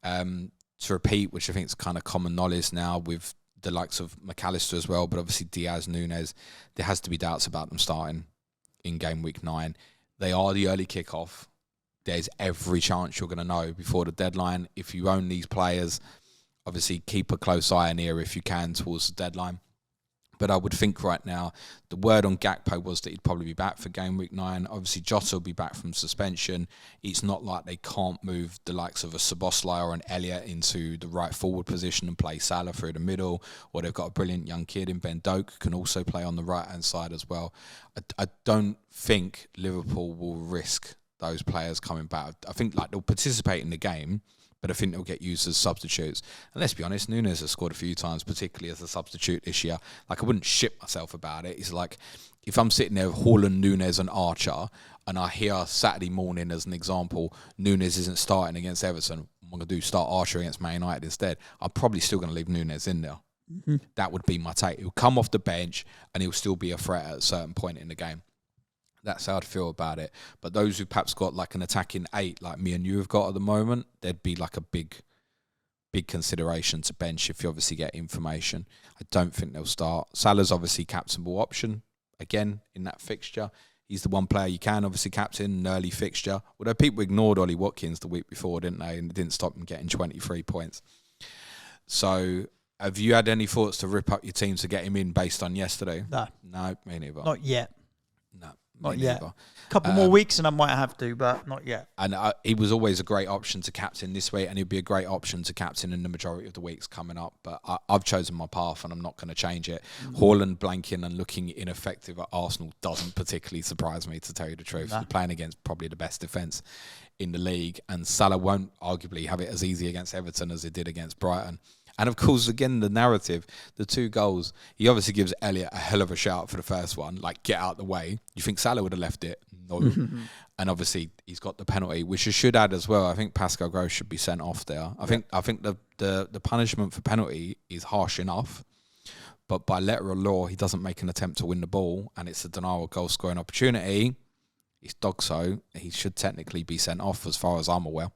Speaker 2: To repeat, which I think is kind of common knowledge now with the likes of McAllister as well, but obviously Diaz, Núñez, there has to be doubts about them starting in game week 9. They are the early kickoff. There's every chance you're going to know before the deadline. If you own these players, obviously keep a close eye and ear if you can towards the deadline. But I would think right now, the word on Gakpo was that he'd probably be back for game week 9. Obviously, Jota will be back from suspension. It's not like they can't move the likes of a Szoboszlai or an Elliott into the right forward position and play Salah through the middle. Or they've got a brilliant young kid in Ben Doak, can also play on the right-hand side as well. I don't think Liverpool will risk those players coming back. I think like they'll participate in the game, but I think they'll get used as substitutes. And let's be honest, Núñez has scored a few times, particularly as a substitute this year. Like, I wouldn't shit myself about it. It's like, if I'm sitting there with Haaland, Núñez and Archer, and I hear Saturday morning, as an example, Núñez isn't starting against Everton, I'm going to do start Archer against Man United instead, I'm probably still going to leave Núñez in there. Mm-hmm. That would be my take. He'll come off the bench, and he'll still be a threat at a certain point in the game. That's how I'd feel about it. But those who perhaps got like an attacking 8, like me and you have got at the moment, there'd be like a big consideration to bench if you obviously get information. I don't think they'll start. Salah's obviously captainable option, again, in that fixture. He's the one player you can obviously captain, an early fixture. Although people ignored Ollie Watkins the week before, didn't they? And it didn't stop him getting 23 points. So have you had any thoughts to rip up your team to get him in based on yesterday? No, me neither.
Speaker 1: Not yet.
Speaker 2: No.
Speaker 1: Not yet. A couple more weeks and I might have to, but not yet.
Speaker 2: And he was always a great option to captain this week, and he'd be a great option to captain in the majority of the weeks coming up. But I've chosen my path, and I'm not going to change it. Mm-hmm. Haaland blanking and looking ineffective at Arsenal doesn't particularly surprise me, to tell you the truth. He's playing against probably the best defence in the league, and Salah won't arguably have it as easy against Everton as he did against Brighton. And of course, again, the narrative, the 2 goals, he obviously gives Elliott a hell of a shout for the first one, like, get out the way. You think Salah would have left it? No. And obviously, he's got the penalty, which I should add as well. I think Pascal Gross should be sent off there. I think the punishment for penalty is harsh enough, but by letter of law, he doesn't make an attempt to win the ball, and it's a denial of goal scoring opportunity. It's Dogso. He should technically be sent off as far as I'm aware.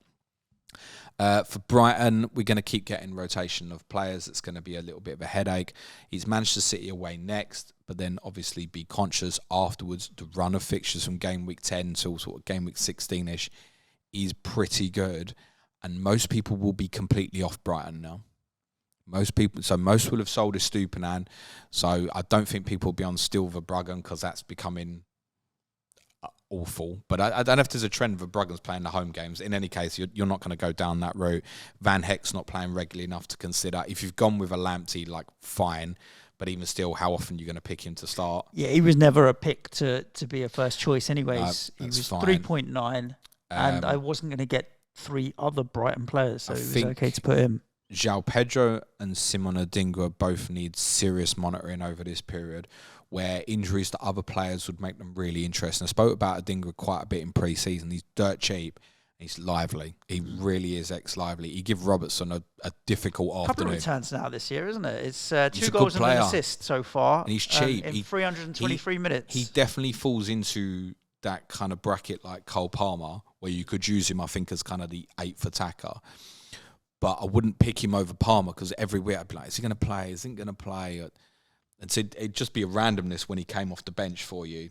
Speaker 2: For Brighton, we're going to keep getting rotation of players. It's going to be a little bit of a headache. He's Manchester City away next, but then obviously be conscious afterwards. The run of fixtures from game week 10 till sort of game week 16-ish is pretty good. And most people will be completely off Brighton now. Most will have sold Estupiñán. So I don't think people will be on Verbruggen because that's becoming awful. But I don't know if there's a trend of Verbruggen's playing the home games. In any case, you're not going to go down that route. Van Heck's not playing regularly enough to consider. If you've gone with a Lamptey, like, fine. But even still, how often are you going to pick him to start? Yeah,
Speaker 1: he was never a pick to be a first choice anyways. He was 3.9 and I wasn't going to get 3 other Brighton players, so it was okay to put him.
Speaker 2: João Pedro and Simon Adingra both need serious monitoring over this period, where injuries to other players would make them really interesting. I spoke about Adingra quite a bit in pre-season. He's dirt cheap. He's lively. He really is ex-lively. He give Robertson a difficult afternoon.
Speaker 1: Couple of returns now this year, isn't it? It's 2 goals and an assist so far.
Speaker 2: And he's cheap.
Speaker 1: In 323 minutes.
Speaker 2: He definitely falls into that kind of bracket like Cole Palmer, where you could use him, I think, as kind of the 8th attacker. But I wouldn't pick him over Palmer because every week I'd be like, is he going to play? Is he going to play? And so it'd just be a randomness when he came off the bench for you.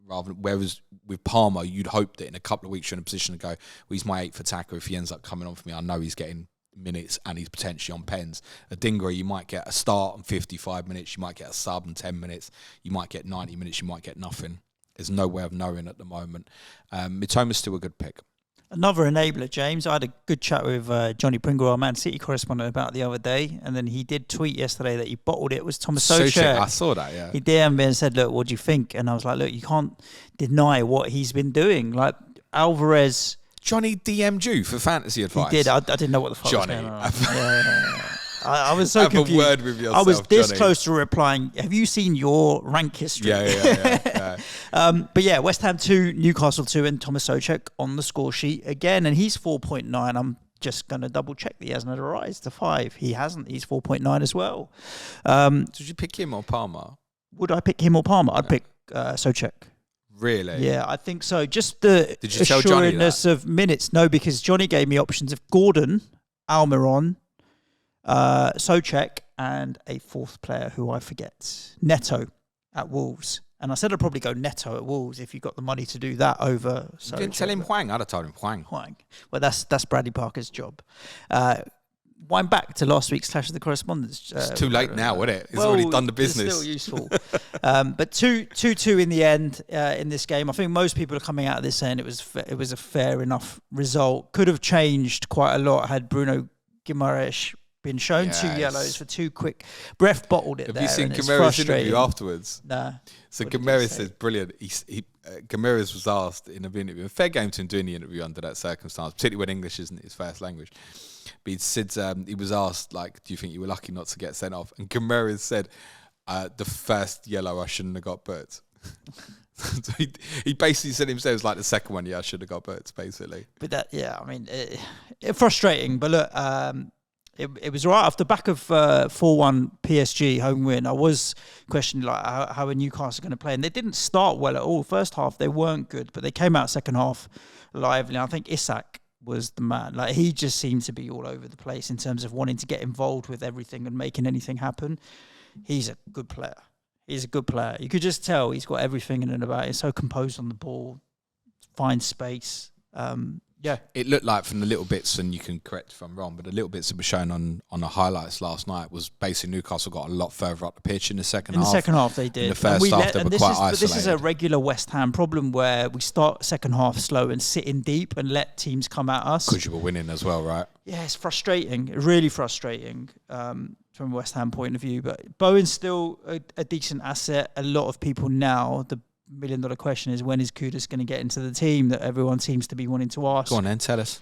Speaker 2: Whereas with Palmer, you'd hope that in a couple of weeks you're in a position to go, well, he's my 8th attacker. If he ends up coming on for me, I know he's getting minutes and he's potentially on pens. Adingra, you might get a start on 55 minutes. You might get a sub in 10 minutes. You might get 90 minutes. You might get nothing. There's no way of knowing at the moment. Mitoma's still a good pick.
Speaker 1: Another enabler, James. I had a good chat with Johnny Pringle, our Man City correspondent, about the other day, and then he did tweet yesterday that he bottled it. Was Thomas Soucek.
Speaker 2: I saw that, yeah.
Speaker 1: He DM'd me and said, look, what do you think? And I was like, look, you can't deny what he's been doing. Like, Alvarez...
Speaker 2: Johnny DM'd you for fantasy advice?
Speaker 1: He did. I didn't know what the fuck
Speaker 2: Johnny.
Speaker 1: was going on. Yeah. I was so confused.
Speaker 2: Have a word with yourself,
Speaker 1: I was this
Speaker 2: Johnny.
Speaker 1: close to replying, have you seen your rank history?
Speaker 2: Yeah.
Speaker 1: But yeah, West Ham 2, Newcastle 2, and Thomas Soucek on the score sheet again, and he's 4.9. I'm just going to double check that he hasn't had a rise to 5. He hasn't. He's 4.9 as well.
Speaker 2: Did you pick him or Palmer?
Speaker 1: Would I pick him or Palmer? I'd pick Soucek.
Speaker 2: Really?
Speaker 1: Yeah, I think so. Just the
Speaker 2: Did you tell Johnny that?
Speaker 1: Of minutes. No, because Johnny gave me options of Gordon, Almiron, Soucek, and a 4th player who I forget, Neto at Wolves. And I said I'd probably go Neto at Wolves if you got the money to do that over.
Speaker 2: You didn't tell him Hwang. I'd have told him Hwang.
Speaker 1: Well, that's Bradley Parker's job. Wind back to last week's Clash of the Correspondents.
Speaker 2: It's too late now, isn't it? It's already done the business.
Speaker 1: It's still useful. But 2-2 in the end in this game. I think most people are coming out of this saying it was a fair enough result. Could have changed quite a lot had Bruno Guimaraes been shown 2 yellows for 2 quick. Ref bottled it.
Speaker 2: Have
Speaker 1: there.
Speaker 2: You seen Guimaraes' interview afterwards?
Speaker 1: Nah.
Speaker 2: So Guimaraes says brilliant. Guimaraes was asked in an interview, a fair game to him doing the interview under that circumstance, particularly when English isn't his first language. But he said he was asked, like, do you think you were lucky not to get sent off? And Guimaraes said, the first yellow I shouldn't have got booked. So he basically said himself, it was like the second one, I should have got booked, basically.
Speaker 1: But that, I mean, frustrating. But look, it was right off the back of 4-1 PSG home win. I was questioning like how are Newcastle going to play, and they didn't start well at all. First half they weren't good, but they came out second half lively. I think Isak was the man. Like, he just seemed to be all over the place in terms of wanting to get involved with everything and making anything happen. He's a good player. He's a good player. You could just tell he's got everything in and about. He's so composed on the ball, finds space. Yeah,
Speaker 2: it looked like from the little bits, and you can correct if I'm wrong, but the little bits that were shown on the highlights last night was basically Newcastle got a lot further up the pitch in the second half.
Speaker 1: In the second half, they did.
Speaker 2: In the first half, they were quite isolated.
Speaker 1: But this is a regular West Ham problem where we start second half slow and sit in deep and let teams come at us.
Speaker 2: Because you were winning as well, right?
Speaker 1: Yeah, it's frustrating, really frustrating from a West Ham point of view. But Bowen's still a decent asset. A lot of people now, the $1 million question is, when is Kudos going to get into the team that everyone seems to be wanting to ask?
Speaker 2: Go on then, tell us.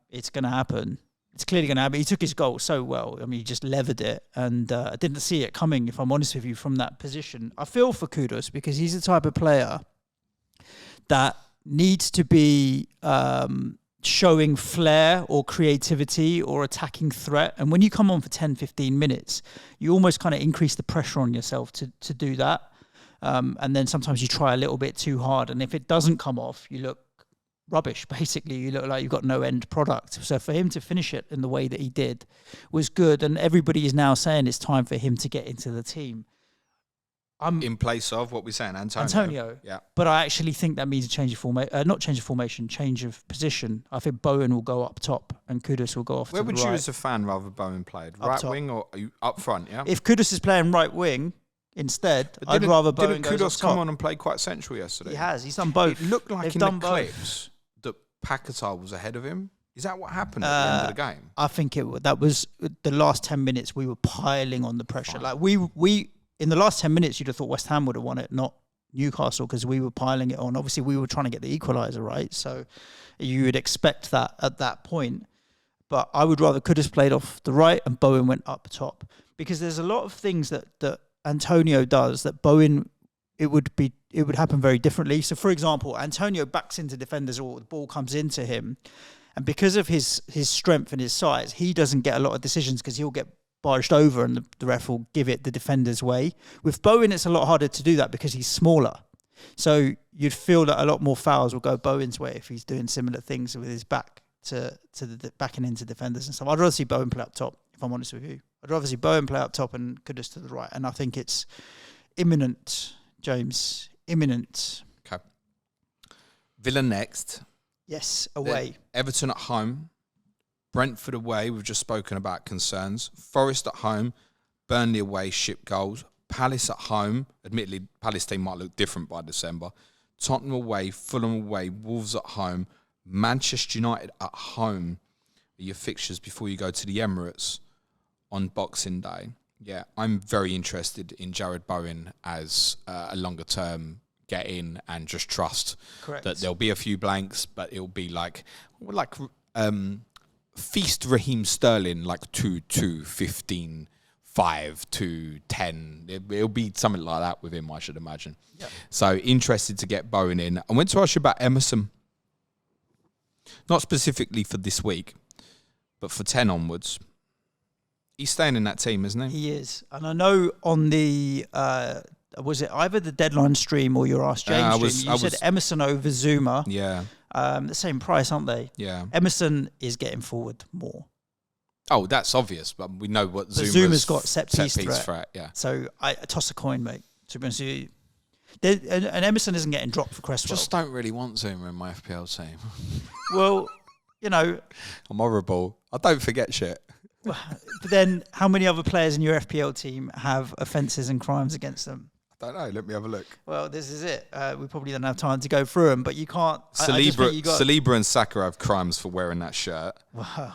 Speaker 1: It's going to happen. It's clearly going to happen. He took his goal so well. I mean, he just levered it, and I didn't see it coming, if I'm honest with you, from that position. I feel for Kudos because he's the type of player that needs to be showing flair or creativity or attacking threat. And when you come on for 10, 15 minutes, you almost kind of increase the pressure on yourself to do that. And then sometimes you try a little bit too hard, and if it doesn't come off, you look rubbish. Basically, you look like you've got no end product. So for him to finish it in the way that he did was good, and everybody is now saying it's time for him to get into the team.
Speaker 2: In place of what we're saying,
Speaker 1: Antonio.
Speaker 2: Yeah.
Speaker 1: But I actually think that means a change of formation, change of position. I think Bowen will go up top and Kudos will go off to the right.
Speaker 2: Where would you as a fan rather Bowen played? Right wing or are you up front, yeah?
Speaker 1: If Kudos is playing right wing instead, I'd rather Bowen
Speaker 2: Didn't Kudos come on and play quite central yesterday?
Speaker 1: He has. He's done both.
Speaker 2: It looked like in the clips that Paquetá was ahead of him. Is that what happened at the end of the game?
Speaker 1: I think that was the last 10 minutes we were piling on the pressure. Fine. Like we in the last 10 minutes, you'd have thought West Ham would have won it, not Newcastle, because we were piling it on. Obviously, we were trying to get the equaliser, right? So you would expect that at that point. But I would rather Kudos played off the right and Bowen went up top. Because there's a lot of things that Antonio does that Bowen, it would happen very differently. So, for example, Antonio backs into defenders or the ball comes into him. And because of his strength and his size, he doesn't get a lot of decisions because he'll get barged over and the ref will give it the defender's way. With Bowen, it's a lot harder to do that because he's smaller. So you'd feel that a lot more fouls will go Bowen's way if he's doing similar things with his back to the backing into defenders and stuff. I'd rather see Bowen play up top, if I'm honest with you. I'd rather see Bowen play up top and Kudos to the right. And I think it's imminent, James. Imminent.
Speaker 2: Okay. Villa next.
Speaker 1: Yes, away.
Speaker 2: Everton at home. Brentford away, we've just spoken about concerns. Forest at home, Burnley away, ship goals. Palace at home, admittedly, Palace team might look different by December. Tottenham away, Fulham away, Wolves at home, Manchester United at home. Your fixtures before you go to the Emirates on Boxing Day. Yeah, I'm very interested in Jared Bowen as a longer term get in and just trust that there'll be a few blanks, but it'll be like feast Raheem Sterling like 2-2, 15, 5-2, 10. It'll be something like that with him, I should imagine. Yeah. So interested to get Bowen in. I went to ask you about Emerson. Not specifically for this week, but for 10 onwards. He's staying in that team, isn't he?
Speaker 1: He is. And I know on the, was it either the deadline stream or your Ask James stream, you said Emerson over Zuma.
Speaker 2: Yeah.
Speaker 1: The same price, aren't they?
Speaker 2: Yeah.
Speaker 1: Emerson is getting forward more.
Speaker 2: Oh, that's obvious, but we know what
Speaker 1: Zuma's got set piece
Speaker 2: threat. Yeah.
Speaker 1: So I toss a coin, mate. To be honest with you. And Emerson isn't getting dropped for Cresswell.
Speaker 2: Just don't really want Zuma in my FPL team.
Speaker 1: Well, you know.
Speaker 2: I'm horrible. I don't forget shit.
Speaker 1: But then how many other players in your FPL team have offences and crimes against them?
Speaker 2: I don't know. Let me have a look.
Speaker 1: Well, this is it. We probably don't have time to go through them, but you can't.
Speaker 2: Saliba and Saka have crimes for wearing that shirt.
Speaker 1: Wow.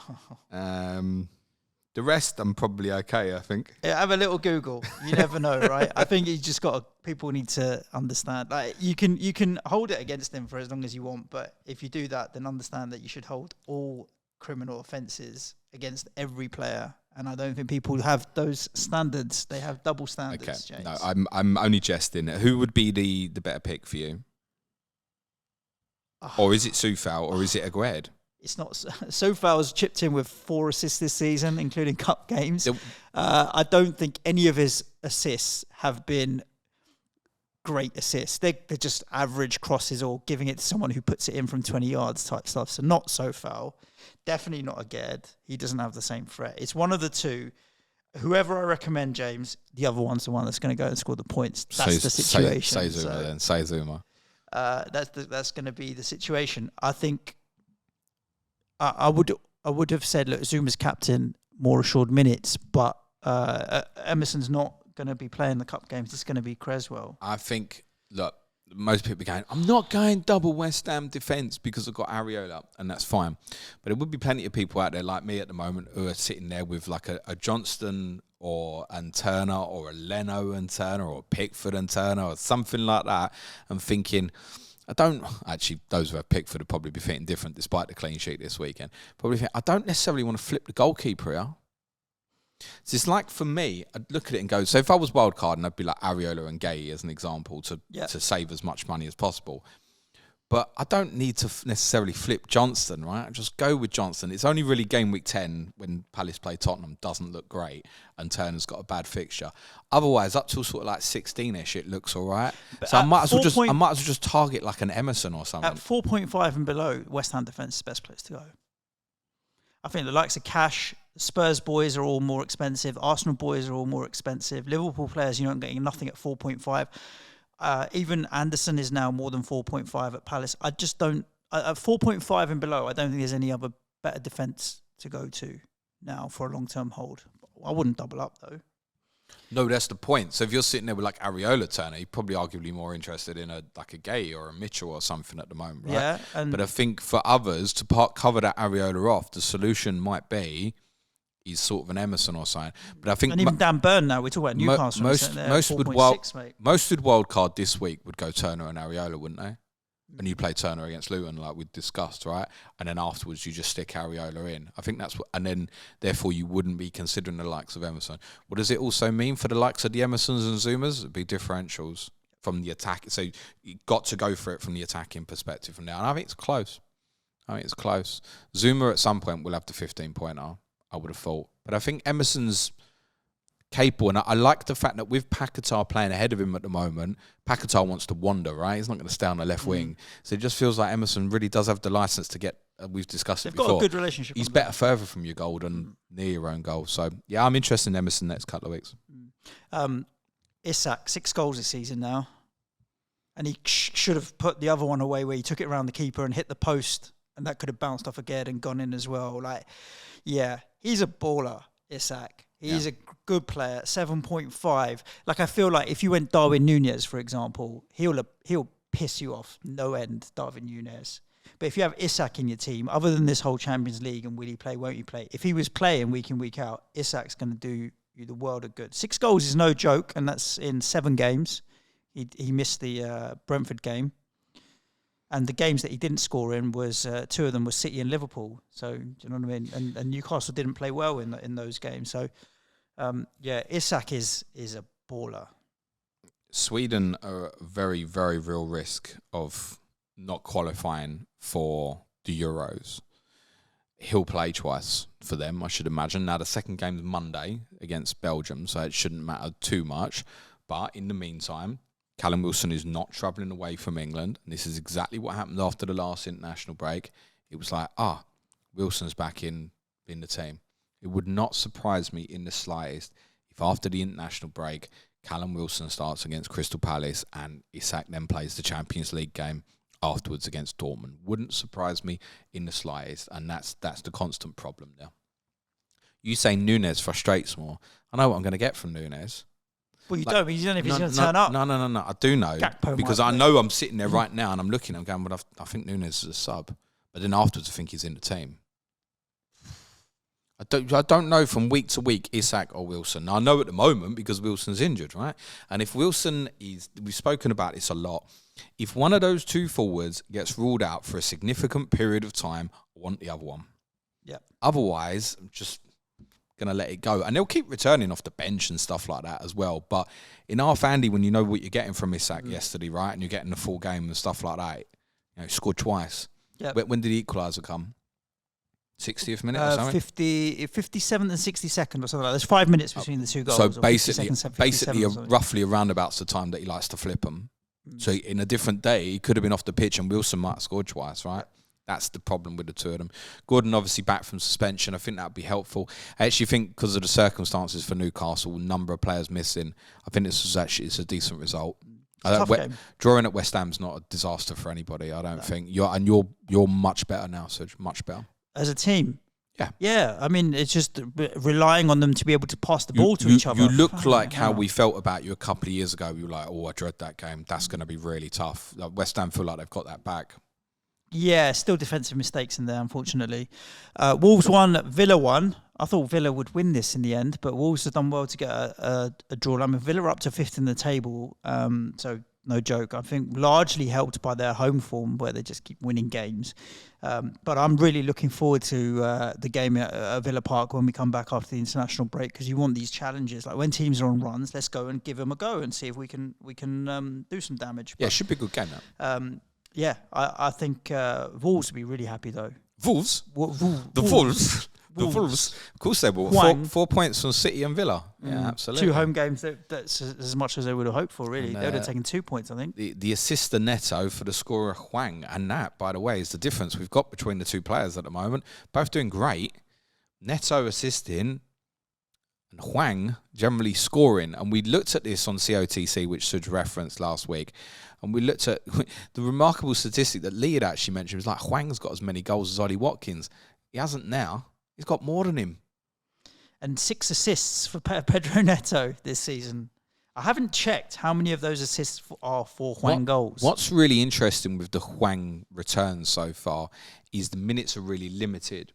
Speaker 2: The rest, I'm probably okay, I think.
Speaker 1: Yeah, have a little Google. You never know, right? I think you just people need to understand. Like you can hold it against them for as long as you want, but if you do that, then understand that you should hold all criminal offences against every player. And I don't think people have those standards. They have double standards,
Speaker 2: okay.
Speaker 1: James.
Speaker 2: No, I'm only jesting. Who would be the better pick for you? Or is it Soufal or is it Aguerd?
Speaker 1: It's not. Soufal's chipped in with 4 assists this season, including cup games. I don't think any of his assists have been great assists. They're just average crosses or giving it to someone who puts it in from 20 yards type stuff. So not Soufal. Definitely not Aguerd. He doesn't have the same threat. It's one of the two. Whoever I recommend, James, the other one's the one that's going to go and score the points. That's the situation.
Speaker 2: Say Zuma then. Say Zuma.
Speaker 1: That's going to be the situation. I think I would have said, look, Zuma's captain, more assured minutes, but Emerson's not going to be playing the cup games. It's going to be Cresswell.
Speaker 2: I think, look, most people are going, I'm not going double West Ham defence because I've got Areola, and that's fine. But there would be plenty of people out there like me at the moment who are sitting there with like a Johnston and Turner or a Leno and Turner or a Pickford and Turner or something like that and thinking, those who have Pickford would probably be thinking different despite the clean sheet this weekend. Probably think, I don't necessarily want to flip the goalkeeper here. So it's like, for me, I'd look at it and go, so if I was Wildcard, and I'd be like Areola and Gay as an example to save as much money as possible. But I don't need to necessarily flip Johnston, right? Just go with Johnston. It's only really game week 10 when Palace play Tottenham doesn't look great and Turner's got a bad fixture. Otherwise, up till sort of like 16ish, it looks all right. So I might as well just target like an Emerson or something.
Speaker 1: At 4.5 and below, West Ham defence is the best place to go. I think the likes of Cash, Spurs boys are all more expensive. Arsenal boys are all more expensive. Liverpool players, you're not getting nothing at 4.5. Even Anderson is now more than 4.5 at Palace. I just don't... At 4.5 and below, I don't think there's any other better defence to go to now for a long-term hold. I wouldn't double up, though.
Speaker 2: No, that's the point. So if you're sitting there with like Areola Turner, you're probably arguably more interested in a Gay or a Mitchell or something at the moment, right?
Speaker 1: Yeah.
Speaker 2: But I think for others, to cover that Areola off, the solution might be he's sort of an Emerson or something. But I think...
Speaker 1: And even Dan Burn now, we're talking about Newcastle.
Speaker 2: Most would wildcard this week would go Turner and Areola, wouldn't they? And you play Turner against Luton, like we discussed, right? And then afterwards, you just stick Areola in. I think that's what, and then therefore you wouldn't be considering the likes of Emerson. What does it also mean for the likes of the Emersons and Zumas? It'd be differentials from the attack. So you got to go for it from the attacking perspective from now. And I think it's close. Zuma at some point will have the 15-pointer, I would have thought. But I think Emerson's capable, and I like the fact that with Paquetá playing ahead of him at the moment, Paquetá wants to wander, right? He's not going to stay on the left wing. So it just feels like Emerson really does have the license to get, we've discussed it before.
Speaker 1: They've got a good relationship.
Speaker 2: He's better further from your goal than near your own goal. So, yeah, I'm interested in Emerson next couple of weeks.
Speaker 1: Isak, 6 goals this season now. And he should have put the other one away where he took it around the keeper and hit the post, and that could have bounced off again and gone in as well. Like, yeah, he's a baller, Isak. He's a good player, 7.5. Like, I feel like if you went Darwin Núñez, for example, he'll piss you off no end, Darwin Núñez. But if you have Isak in your team, other than this whole Champions League and will he play, won't he play, if he was playing week in, week out, Isak's going to do you the world of good. 6 goals is no joke, and that's in 7 games. He missed the Brentford game. And the games that he didn't score in was 2 of them were City and Liverpool. So, do you know what I mean? And Newcastle didn't play well in those games. So, Isak is a baller.
Speaker 2: Sweden are a very, very real risk of not qualifying for the Euros. He'll play twice for them, I should imagine. Now, the second game is Monday against Belgium, so it shouldn't matter too much. But in the meantime, Callum Wilson is not travelling away from England. And this is exactly what happened after the last international break. It was like, Wilson's back in the team. It would not surprise me in the slightest if after the international break, Callum Wilson starts against Crystal Palace and Isak then plays the Champions League game afterwards against Dortmund. Wouldn't surprise me in the slightest. And that's the constant problem there. You say Núñez frustrates more. I know what I'm going to get from Núñez.
Speaker 1: Well, you don't know if he's going to turn up.
Speaker 2: No. I do know.
Speaker 1: Gakpo
Speaker 2: because I know I'm sitting there right now and I'm looking, I'm going, well, I think Núñez is a sub. But then afterwards, I think he's in the team. I don't know from week to week, Isak or Wilson. Now, I know at the moment because Wilson's injured, right? And if Wilson is, we've spoken about this a lot, if one of those 2 forwards gets ruled out for a significant period of time, I want the other one.
Speaker 1: Yeah.
Speaker 2: Otherwise, I'm just going to let it go. And they'll keep returning off the bench and stuff like that as well. But in half Andy, when you know what you're getting from Isak yesterday, right, and you're getting the full game and stuff like that, scored twice. Yep. When did the equaliser come? 60th minute or something?
Speaker 1: 57th and 62nd or something like that. There's 5 minutes between the 2 goals.
Speaker 2: So basically roughly around about the time that he likes to flip them. So in a different day, he could have been off the pitch and Wilson might have scored twice, right? That's the problem with the 2 of them. Gordon obviously back from suspension. I think that would be helpful. I actually think because of the circumstances for Newcastle, number of players missing, I think it's a decent result. Drawing at West Ham's not a disaster for anybody, I don't think. You're much better now, Suj, much better.
Speaker 1: As a team.
Speaker 2: Yeah.
Speaker 1: Yeah. I mean, it's just relying on them to be able to pass the ball to each other.
Speaker 2: You look like how we felt about you a couple of years ago. We were like, I dread that game. That's going to be really tough. Like West Ham feel like they've got that back.
Speaker 1: Yeah, still defensive mistakes in there, unfortunately. Wolves won, Villa won. I thought Villa would win this in the end, but Wolves have done well to get a draw. I mean, Villa are up to 5th in the table, so no joke. I think largely helped by their home form where they just keep winning games. But I'm really looking forward to the game at Villa Park when we come back after the international break, because you want these challenges. Like when teams are on runs, let's go and give them a go and see if we can do some damage.
Speaker 2: Yeah, it should be a good game now.
Speaker 1: Yeah, I think Wolves will be really happy though.
Speaker 2: Wolves? The Wolves? The Wolves? Of course they will. 4 points from City and Villa. Yeah, absolutely.
Speaker 1: 2 home games, that's as much as they would have hoped for, really. They would have taken 2 points, I think.
Speaker 2: The assist to Neto for the scorer Huang, and that, by the way, is the difference we've got between the two players at the moment. Both doing great. Neto assisting and Huang generally scoring. And we looked at this on COTC, which Suj referenced last week. And we looked at the remarkable statistic that Lee had actually mentioned. It was like Huang's got as many goals as Ollie Watkins. He hasn't now. He's got more than him.
Speaker 1: And 6 assists for Pedro Neto this season. I haven't checked how many of those assists are for Huang goals.
Speaker 2: What's really interesting with the Huang returns so far is the minutes are really limited.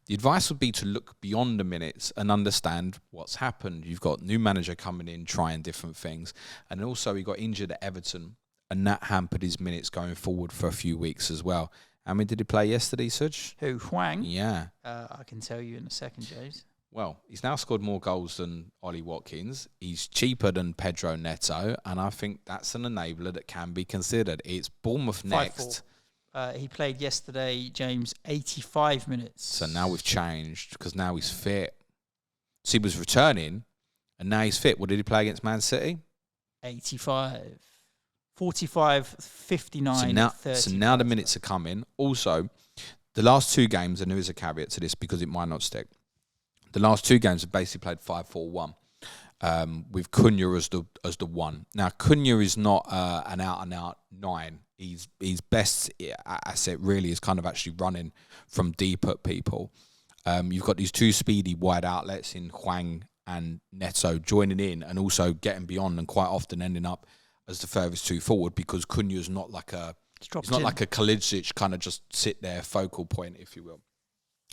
Speaker 2: The advice would be to look beyond the minutes and understand what's happened. You've got new manager coming in, trying different things. And also he got injured at Everton, and that hampered his minutes going forward for a few weeks as well. How many did he play yesterday, Suj?
Speaker 1: Who, Huang?
Speaker 2: Yeah.
Speaker 1: I can tell you in a second, James.
Speaker 2: Well, he's now scored more goals than Ollie Watkins. He's cheaper than Pedro Neto, and I think that's an enabler that can be considered. It's Bournemouth next.
Speaker 1: 5-4. He played yesterday, James, 85 minutes.
Speaker 2: So now we've changed because now he's fit. So he was returning, and now he's fit. What did he play against Man City?
Speaker 1: 85. 45, 59, 30.
Speaker 2: So now the minutes are coming. Also, the last 2 games, and there is a caveat to this because it might not stick. The last 2 games have basically played 5-4-1 with Cunha as the 1. Now, Cunha is not an out-and-out 9. His best asset really is kind of actually running from deep at people. You've got these 2 speedy wide outlets in Huang and Neto joining in and also getting beyond and quite often ending up as the furthest 2 forward because Cunha is not like a Kalidžić kind of just sit there focal point, if you will.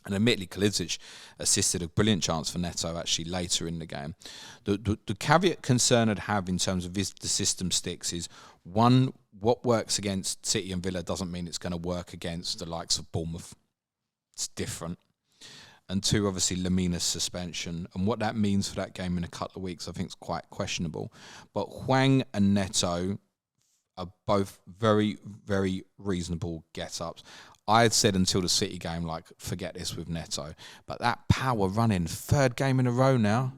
Speaker 2: And admittedly, Kalidžić assisted a brilliant chance for Neto actually later in the game. The caveat concern I'd have in terms of the system sticks is, one, what works against City and Villa doesn't mean it's going to work against the likes of Bournemouth. It's different. And 2, obviously, Lamina's suspension. And what that means for that game in a couple of weeks, I think is quite questionable. But Huang and Neto are both very, very reasonable get-ups. I had said until the City game, like, forget this with Neto. But that power running, 3rd game in a row now.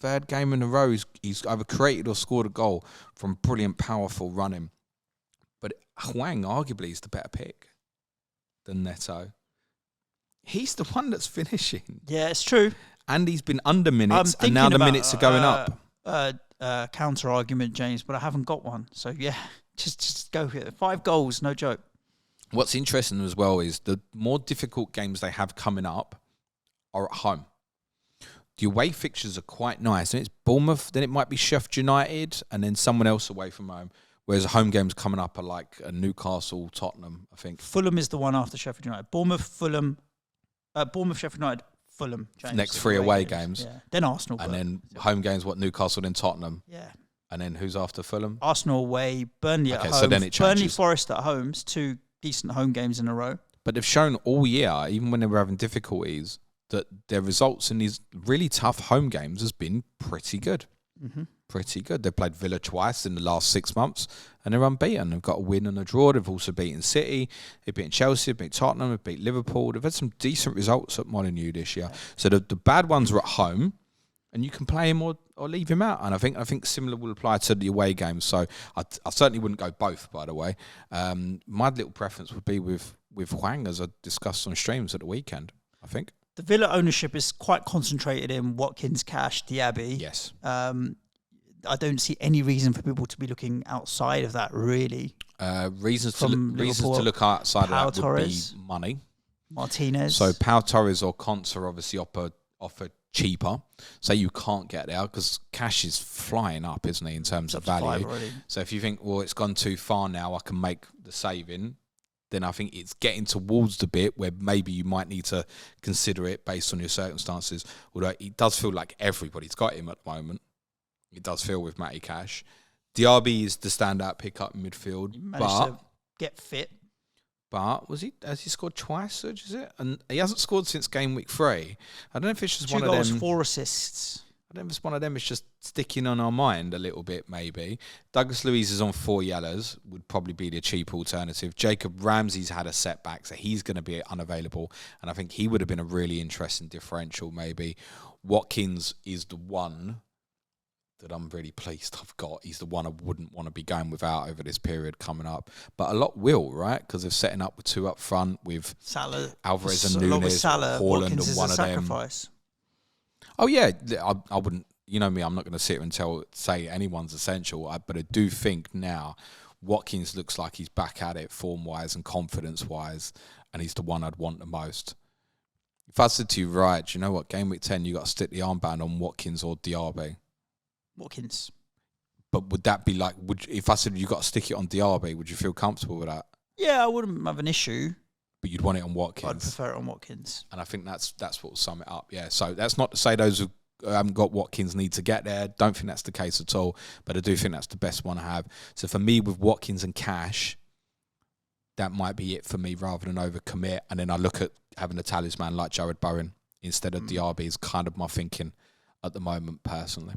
Speaker 2: 3rd game in a row, he's either created or scored a goal from brilliant, powerful running. But Huang arguably is the better pick than Neto. He's the one that's finishing.
Speaker 1: Yeah, it's true.
Speaker 2: And he's been under minutes, and now the minutes are going up.
Speaker 1: Counter argument, James, but I haven't got one. So, yeah, just go with it. 5 goals, no joke.
Speaker 2: What's interesting as well is the more difficult games they have coming up are at home. The away fixtures are quite nice. And it's Bournemouth, then it might be Sheffield United, and then someone else away from home. Whereas the home games coming up are like Newcastle, Tottenham, I think.
Speaker 1: Fulham is the one after Sheffield United. Bournemouth, Fulham, Sheffield United, Fulham. James,
Speaker 2: next 3 away games.
Speaker 1: Yeah. Then Arsenal.
Speaker 2: And then home games, Newcastle, then Tottenham.
Speaker 1: Yeah.
Speaker 2: And then who's after Fulham?
Speaker 1: Arsenal away, Burnley at home.
Speaker 2: So then it changes.
Speaker 1: Burnley, Forest at home's 2 decent home games in a row.
Speaker 2: But they've shown all year, even when they were having difficulties, that their results in these really tough home games has been pretty good.
Speaker 1: Mm-hmm.
Speaker 2: Pretty good. They played Villa twice in the last 6 months, and they're unbeaten. They've got a win and a draw. They've also beaten City. They've beaten Chelsea. They've beaten Tottenham. They've beaten Liverpool. They've had some decent results at Molineux this year. So the bad ones are at home, and you can play him or leave him out. And I think similar will apply to the away games. So I certainly wouldn't go both, by the way. My little preference would be with Huang, as I discussed on streams at the weekend, I think.
Speaker 1: The Villa ownership is quite concentrated in Watkins, Cash, Diaby.
Speaker 2: Yes.
Speaker 1: I don't see any reason for people to be looking outside of that, really.
Speaker 2: Reasons to look outside
Speaker 1: Pau
Speaker 2: of that
Speaker 1: Torres,
Speaker 2: would be money.
Speaker 1: Martinez.
Speaker 2: So Pau Torres or Conte are obviously offer cheaper. So you can't get there because Cash is flying up, isn't he, in terms of value. So if you think, well, it's gone too far now, I can make the saving, then I think it's getting towards the bit where maybe you might need to consider it based on your circumstances. Although it does feel like everybody's got him at the moment. It does feel with Matty Cash. Diaby is the standout pickup in midfield.
Speaker 1: He managed to get fit.
Speaker 2: But has he scored twice, Suj, is it? And he hasn't scored since game week 3. I don't know if it's just
Speaker 1: 2
Speaker 2: one of them.
Speaker 1: 2 goals, 4 assists.
Speaker 2: I don't know if it's one of them. It's just sticking on our mind a little bit, maybe. Douglas Luiz is on 4 yellows, would probably be the cheap alternative. Jacob Ramsey's had a setback, so he's going to be unavailable. And I think he would have been a really interesting differential, maybe. Watkins is the one that I'm really pleased I've got. He's the one I wouldn't want to be going without over this period coming up. But a lot will, right? Because they're setting up with 2 up front with
Speaker 1: Salah,
Speaker 2: Alvarez and Nunes, Haaland and one of them. Oh, yeah, I wouldn't, you know me, I'm not going to sit and say anyone's essential, but I do think now Watkins looks like he's back at it form-wise and confidence-wise, and he's the one I'd want the most. If I said to you, right, do you know what, game week 10, you got to stick the armband on Watkins or Diaby.
Speaker 1: Watkins.
Speaker 2: But would that be like, if I said you got to stick it on Diaby, would you feel comfortable with that?
Speaker 1: Yeah, I wouldn't have an issue.
Speaker 2: But you'd want it on Watkins.
Speaker 1: I'd prefer it on Watkins.
Speaker 2: And I think that's what will sum it up, yeah. So that's not to say those who haven't got Watkins need to get there. Don't think that's the case at all. But I do think that's the best one to have. So for me, with Watkins and cash, that might be it for me rather than overcommit. And then I look at having a talisman like Jared Bowen instead of Diaby is kind of my thinking at the moment, personally.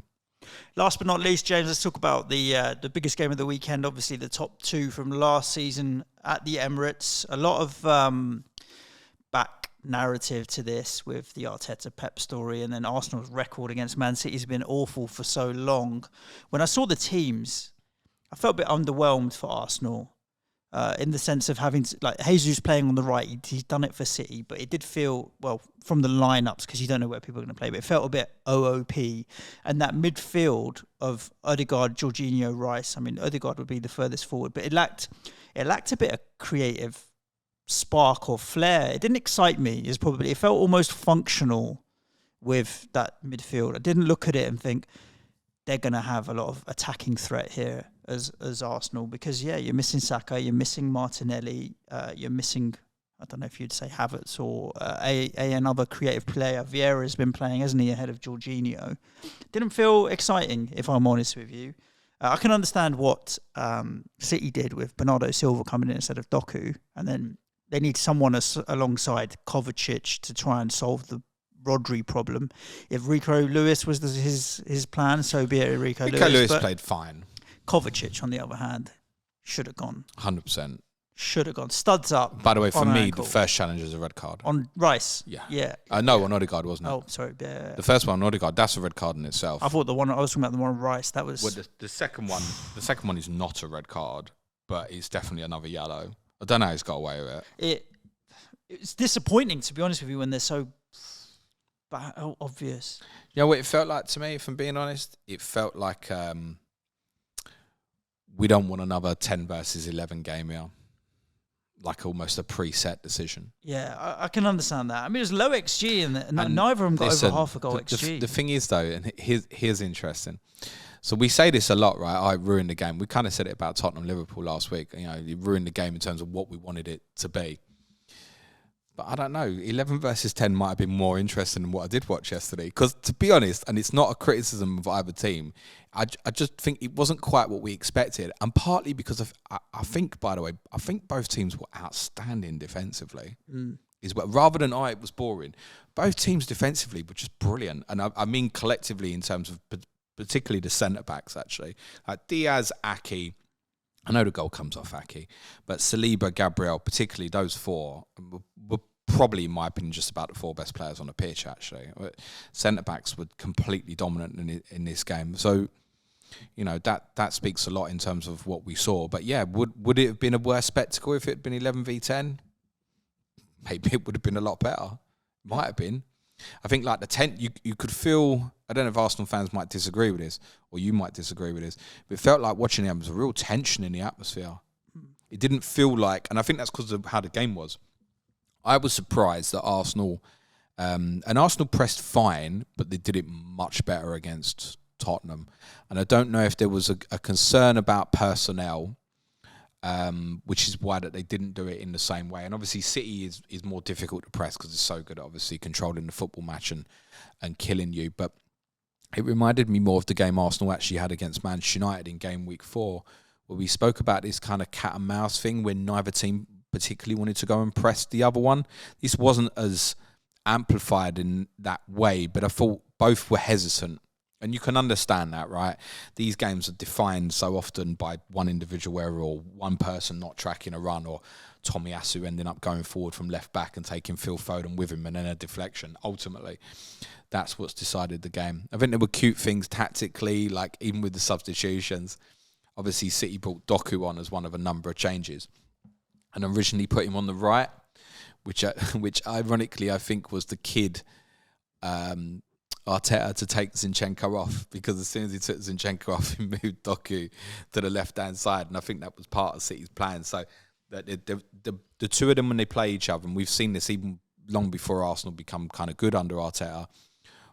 Speaker 1: Last but not least, James, let's talk about the biggest game of the weekend. Obviously, the top 2 from last season at the Emirates. A lot of back narrative to this with the Arteta-Pep story, and then Arsenal's record against Man City has been awful for so long. When I saw the teams, I felt a bit underwhelmed for Arsenal. In the sense of having like Jesus playing on the right, he's done it for City, but it did feel, well, from the lineups, because you don't know where people are going to play, but it felt a bit OOP. And that midfield of Odegaard, Jorginho, Rice, I mean, Odegaard would be the furthest forward, but it lacked a bit of creative spark or flair. It didn't excite me, it felt almost functional with that midfield. I didn't look at it and think they're going to have a lot of attacking threat here as Arsenal, because you're missing Saka, you're missing Martinelli, you're missing, I don't know if you'd say Havertz or another creative player. Vieira's been playing, hasn't he, ahead of Jorginho. Didn't feel exciting, if I'm honest with you. I can understand what City did with Bernardo Silva coming in instead of Doku, and then they need someone alongside Kovacic to try and solve the Rodri problem. If Rico Lewis was his plan, so be it. Rico Lewis
Speaker 2: played fine.
Speaker 1: Kovacic, on the other hand, should have gone.
Speaker 2: 100%.
Speaker 1: Should have gone. Studs up.
Speaker 2: By the way, for me, the first challenge is a red card.
Speaker 1: On Rice?
Speaker 2: Yeah. No, on Odegaard, wasn't it?
Speaker 1: Oh, sorry.
Speaker 2: The first one on Odegaard, that's a red card in itself.
Speaker 1: I thought I was talking about the one on Rice. That was...
Speaker 2: Well, the second one is not a red card, but it's definitely another yellow. I don't know how he's got away with
Speaker 1: it. It's disappointing, to be honest with you, when they're so obvious.
Speaker 2: You know what it felt like to me, if I'm being honest? It felt like we don't want another 10 versus 11 game here. Like almost a preset decision.
Speaker 1: Yeah, I can understand that. I mean, it was low XG, and neither of them got over half a goal XG.
Speaker 2: The thing is, though, and here's interesting. So we say this a lot, right? I ruined the game. We kind of said it about Tottenham Liverpool last week. You know, you ruined the game in terms of what we wanted it to be. But I don't know, 11 versus 10 might have been more interesting than what I did watch yesterday. Because to be honest, and it's not a criticism of either team, I just think it wasn't quite what we expected. And partly because of, I think, by the way, I think both teams were outstanding defensively. Rather than it was boring. Both teams defensively were just brilliant. And I mean collectively in terms of particularly the centre-backs, actually. Like Diaz, Ake, I know the goal comes off Ake, but Saliba, Gabriel, particularly those 4, were probably, in my opinion, just about the 4 best players on the pitch, actually. Centre-backs were completely dominant in this game. So, you know, that speaks a lot in terms of what we saw. But yeah, would it have been a worse spectacle if it had been 11 v 10? Maybe it would have been a lot better. Might have been. I think like the 10, you could feel, I don't know if Arsenal fans might disagree with this, or you might disagree with this, but it felt like watching them was a real tension in the atmosphere. It didn't feel like, and I think that's because of how the game was. I was surprised that Arsenal pressed fine, but they did it much better against Tottenham. And I don't know if there was a concern about personnel, which is why that they didn't do it in the same way. And obviously City is more difficult to press because it's so good at obviously controlling the football match and killing you. But it reminded me more of the game Arsenal actually had against Manchester United in game week 4, where we spoke about this kind of cat and mouse thing when neither team particularly wanted to go and press the other one. This wasn't as amplified in that way, but I thought both were hesitant And you can understand that, right? These games are defined so often by one individual error or one person not tracking a run or Tomiyasu ending up going forward from left back and taking Phil Foden with him and then a deflection. Ultimately, that's what's decided the game. I think there were cute things tactically, like even with the substitutions. Obviously, City brought Doku on as one of a number of changes and originally put him on the right, which ironically I think was the kid Arteta to take Zinchenko off, because as soon as he took Zinchenko off, he moved Doku to the left-hand side, and I think that was part of City's plan. So that the two of them, when they play each other, and we've seen this even long before Arsenal become kind of good under Arteta,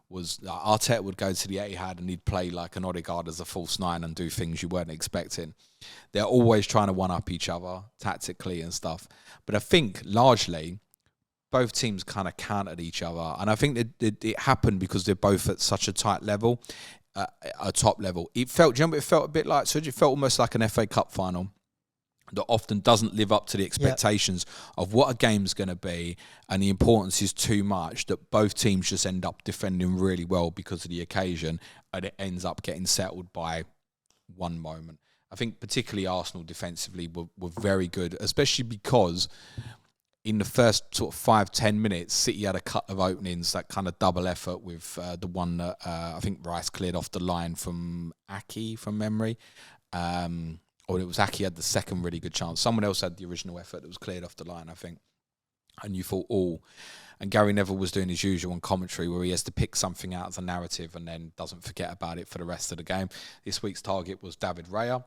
Speaker 2: was Arteta would go to the Etihad and he'd play like an Odegaard as a false nine and do things you weren't expecting. They're always trying to one-up each other tactically and stuff. But I think largely both teams kind of countered each other. And I think that it happened because they're both at such a tight level, a top level. It felt, it felt a bit like, so it felt almost like an FA Cup final that often doesn't live up to the expectations of what a game's going to be, and the importance is too much that both teams just end up defending really well because of the occasion, and it ends up getting settled by one moment. I think particularly Arsenal defensively were very good, especially because in the first sort of 5-10 minutes, City had a couple of openings, that kind of double effort with the one that I think Rice cleared off the line from Aki from memory. Or it was Aki had the second really good chance. Someone else had the original effort that was cleared off the line, I think. And you thought, and Gary Neville was doing his usual on commentary where he has to pick something out as a narrative and then doesn't forget about it for the rest of the game. This week's target was David Raya.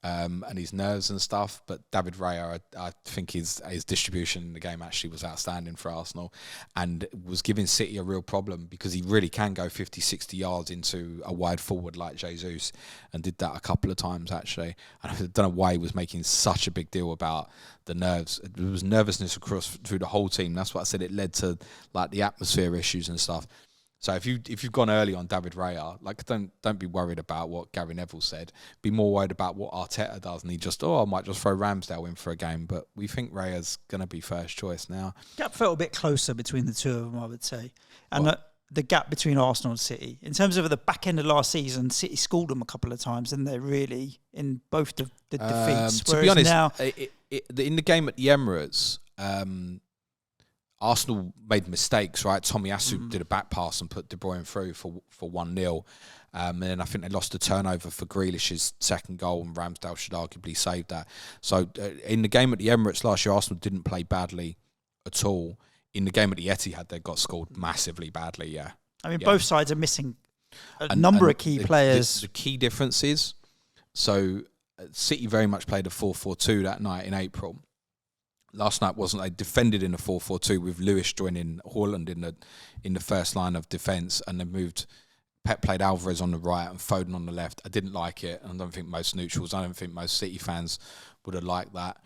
Speaker 2: And his nerves and stuff, but David Raya, I think his distribution in the game actually was outstanding for Arsenal and was giving City a real problem, because he really can go 50-60 yards into a wide forward like Jesus, and did that a couple of times actually. And I don't know why he was making such a big deal about the nerves. There was nervousness through the whole team. That's what I said. It led to like the atmosphere issues and stuff. So if you've gone early on David Raya, like don't be worried about what Gary Neville said. Be more worried about what Arteta does, and he just I might just throw Ramsdale in for a game. But we think Raya's going to be first choice now.
Speaker 1: Gap felt a bit closer between the two of them, I would say, and the gap between Arsenal and City in terms of the back end of last season, City scored them a couple of times, and they're really in both the defeats.
Speaker 2: To be honest, now in the game at the Emirates. Arsenal made mistakes, right? Tomiyasu did a back pass and put De Bruyne through for 1-0. And then I think they lost a turnover for Grealish's second goal, and Ramsdale should arguably save that. So in the game at the Emirates last year, Arsenal didn't play badly at all. In the game at the Etihad, they got scored massively badly, yeah.
Speaker 1: I mean, both sides are missing a number of key players.
Speaker 2: The key differences, so City very much played a 4-4-2 that night in April. Last night wasn't. They defended in a 4-4-2 with Lewis joining Haaland in the first line of defence, and they played Alvarez on the right and Foden on the left. I didn't like it, and I don't think most neutrals, I don't think most City fans would have liked that.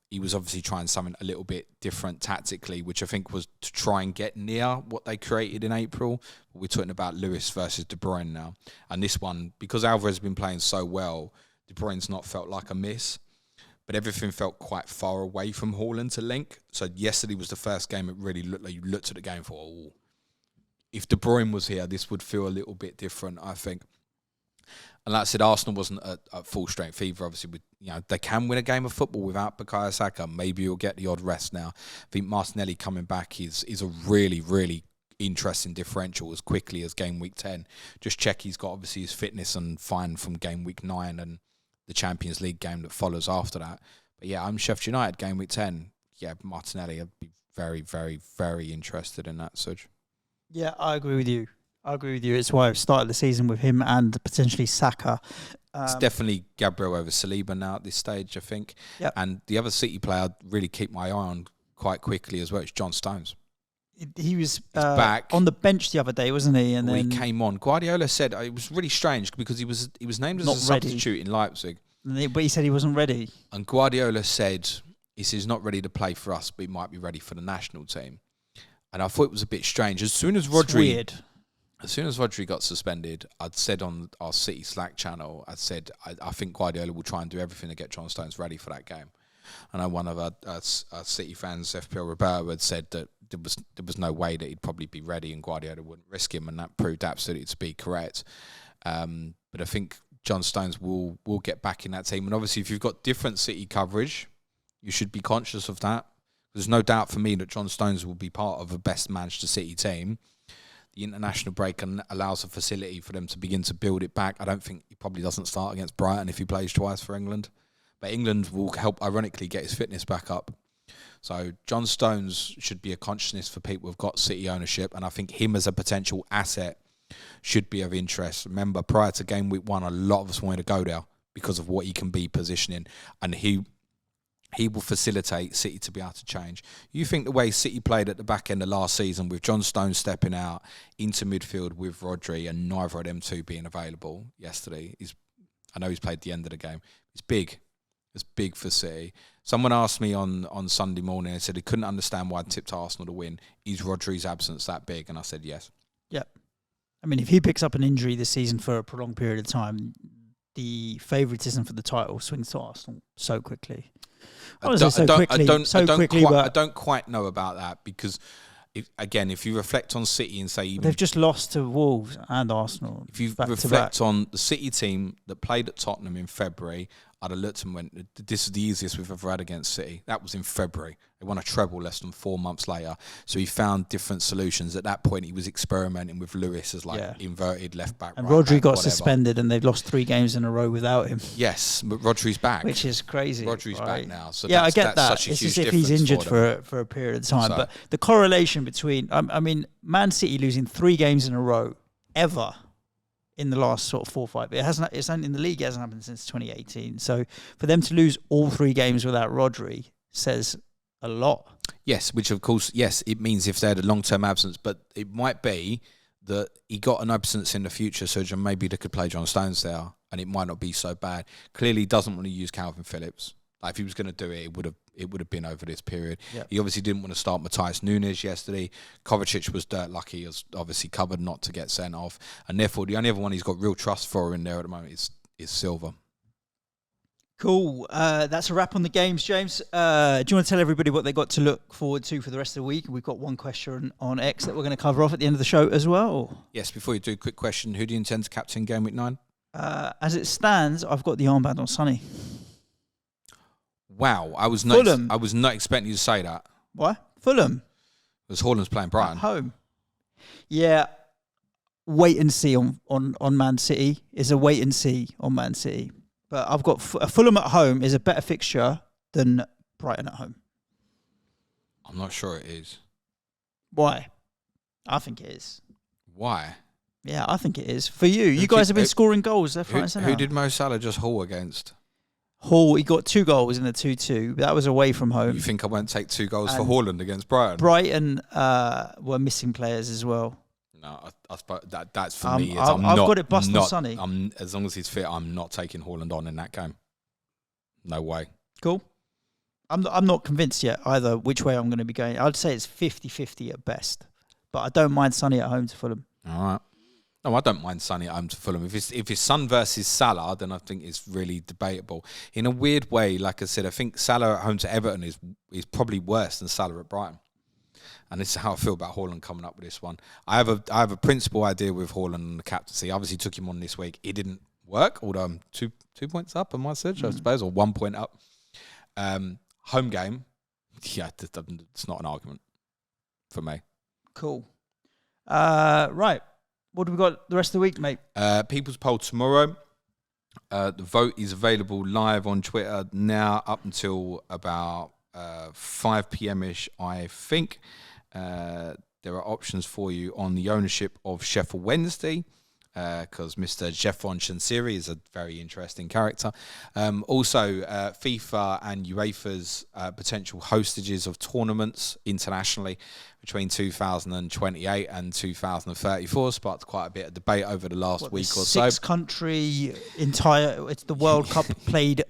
Speaker 2: He was obviously trying something a little bit different tactically, which I think was to try and get near what they created in April. We're talking about Lewis versus De Bruyne now, and this one, because Alvarez has been playing so well, De Bruyne's not felt like a miss. But everything felt quite far away from Haaland to link. So yesterday was the first game it really looked like you looked at the game for, if De Bruyne was here, this would feel a little bit different, I think. And like I said, Arsenal wasn't at full strength either. Obviously, they can win a game of football without Bukayo Saka. Maybe you'll get the odd rest now. I think Martinelli coming back is a really, really interesting differential as quickly as game week 10. Just check he's got obviously his fitness and fine from game week 9 and the Champions League game that follows after that. But yeah, I'm Sheffield United game week 10. Yeah, Martinelli, I'd be very, very, very interested in that, Suj.
Speaker 1: Yeah, I agree with you. It's why I've started the season with him and potentially Saka.
Speaker 2: It's definitely Gabriel over Saliba now at this stage, I think.
Speaker 1: Yep.
Speaker 2: And the other City player I'd really keep my eye on quite quickly as well is John Stones.
Speaker 1: He was back on the bench the other day, wasn't he? And then
Speaker 2: he came on. Guardiola said it was really strange because he was named as a substitute in Leipzig,
Speaker 1: but he said he wasn't ready.
Speaker 2: And Guardiola said he's not ready to play for us, but he might be ready for the national team. And I thought it was a bit strange. As soon as Rodri got suspended, I'd said on our City Slack channel, I think Guardiola will try and do everything to get John Stones ready for that game. I know one of our City fans, FPL Roberto, had said that there was no way that he'd probably be ready, and Guardiola wouldn't risk him, and that proved absolutely to be correct. But I think John Stones will get back in that team, and obviously if you've got different City coverage, you should be conscious of that. There's no doubt for me that John Stones will be part of a best Manchester City team. The international break allows a facility for them to begin to build it back. I don't think he probably doesn't start against Brighton if he plays twice for England. But England will help, ironically, get his fitness back up. So John Stones should be a consciousness for people who've got City ownership, and I think him as a potential asset should be of interest. Remember, prior to game week 1, a lot of us wanted to go there because of what he can be positioning, and he will facilitate City to be able to change. You think the way City played at the back end of last season with John Stones stepping out into midfield with Rodri and neither of them two being available yesterday, I know he's played the end of the game. It's big. It's big for City. Someone asked me on Sunday morning, and said he couldn't understand why I tipped Arsenal to win. Is Rodri's absence that big? And I said yes.
Speaker 1: Yep. I mean, if he picks up an injury this season for a prolonged period of time, the favouritism for the title swings to Arsenal so quickly. I don't quite know about that, because if you reflect on City and say they've just lost to Wolves and Arsenal.
Speaker 2: If you reflect on the City team that played at Tottenham in February, I'd have looked and went, this is the easiest we've ever had against City. That was in February. They won a treble less than 4 months later. So he found different solutions. At that point, he was experimenting with Lewis as inverted left back.
Speaker 1: And Rodri got suspended, and they've lost 3 games in a row without him.
Speaker 2: Yes, but Rodri's back.
Speaker 1: Which is crazy.
Speaker 2: Rodri's back now. So
Speaker 1: I get that.
Speaker 2: Such a
Speaker 1: it's
Speaker 2: huge
Speaker 1: as if he's injured for a period of time.
Speaker 2: So.
Speaker 1: But the correlation between, Man City losing 3 games in a row ever in the last sort of 4 or 5. It's only in the league. It hasn't happened since 2018. So for them to lose all 3 games without Rodri says a lot.
Speaker 2: Yes, which of course, it means if they had a long-term absence, but it might be that he got an absence in the future, so maybe they could play John Stones there, and it might not be so bad. Clearly, he doesn't want to use Calvin Phillips. Like, if he was going to do it, it would have been over this period. Yep. He obviously didn't want to start Matthias Nunes yesterday. Kovacic was dirt lucky. He was obviously covered not to get sent off. And therefore, the only other one he's got real trust for in there at the moment is Silva.
Speaker 1: Cool. That's a wrap on the games, James. Do you want to tell everybody what they got to look forward to for the rest of the week? We've got one question on X that we're going to cover off at the end of the show as well.
Speaker 2: Yes, before you do, quick question. Who do you intend to captain game week 9?
Speaker 1: As it stands, I've got the armband on Sonny.
Speaker 2: Wow, I was not expecting you to say that.
Speaker 1: Why? Fulham.
Speaker 2: Because Haaland's playing Brighton.
Speaker 1: At home. Yeah. Wait and see on Man City. Is a wait and see on Man City. But I've got Fulham at home is a better fixture than Brighton at home.
Speaker 2: I'm not sure it is.
Speaker 1: Why? I think it is.
Speaker 2: Why?
Speaker 1: Yeah, I think it is. For you, you guys have been scoring goals left, right, and centre.
Speaker 2: Who did Mo Salah just haul against?
Speaker 1: He got 2 goals in the 2-2. That was away from home.
Speaker 2: You think I won't take 2 goals for Haaland against Brighton?
Speaker 1: Brighton were missing players as well.
Speaker 2: No, I suppose that's for me.
Speaker 1: I've got it bust on Sonny.
Speaker 2: As long as he's fit, I'm not taking Haaland on in that game. No way.
Speaker 1: Cool. I'm not convinced yet either which way I'm going to be going. I'd say it's 50-50 at best. But I don't mind Sonny at home to Fulham.
Speaker 2: All right. No, I don't mind Sonny at home to Fulham. If it's Son versus Salah, then I think it's really debatable. In a weird way, like I said, I think Salah at home to Everton is probably worse than Salah at Brighton. And this is how I feel about Haaland coming up with this one. I have a principal idea with Haaland and the captaincy. I obviously took him on this week. It didn't work, although I'm 2 points up on my search, I suppose, or 1 point up. Home game, it's not an argument for me.
Speaker 1: Cool. Right. What do we got the rest of the week, mate?
Speaker 2: People's poll tomorrow. The vote is available live on Twitter now up until about 5 p.m-ish, I think. There are options for you on the ownership of Sheffield Wednesday, because Mr. Jeffon Chansiri is a very interesting character. Also, FIFA and UEFA's potential hostages of tournaments internationally between 2028 and 2034 sparked quite a bit of debate over the last week or so.
Speaker 1: 6-country it's the World Cup played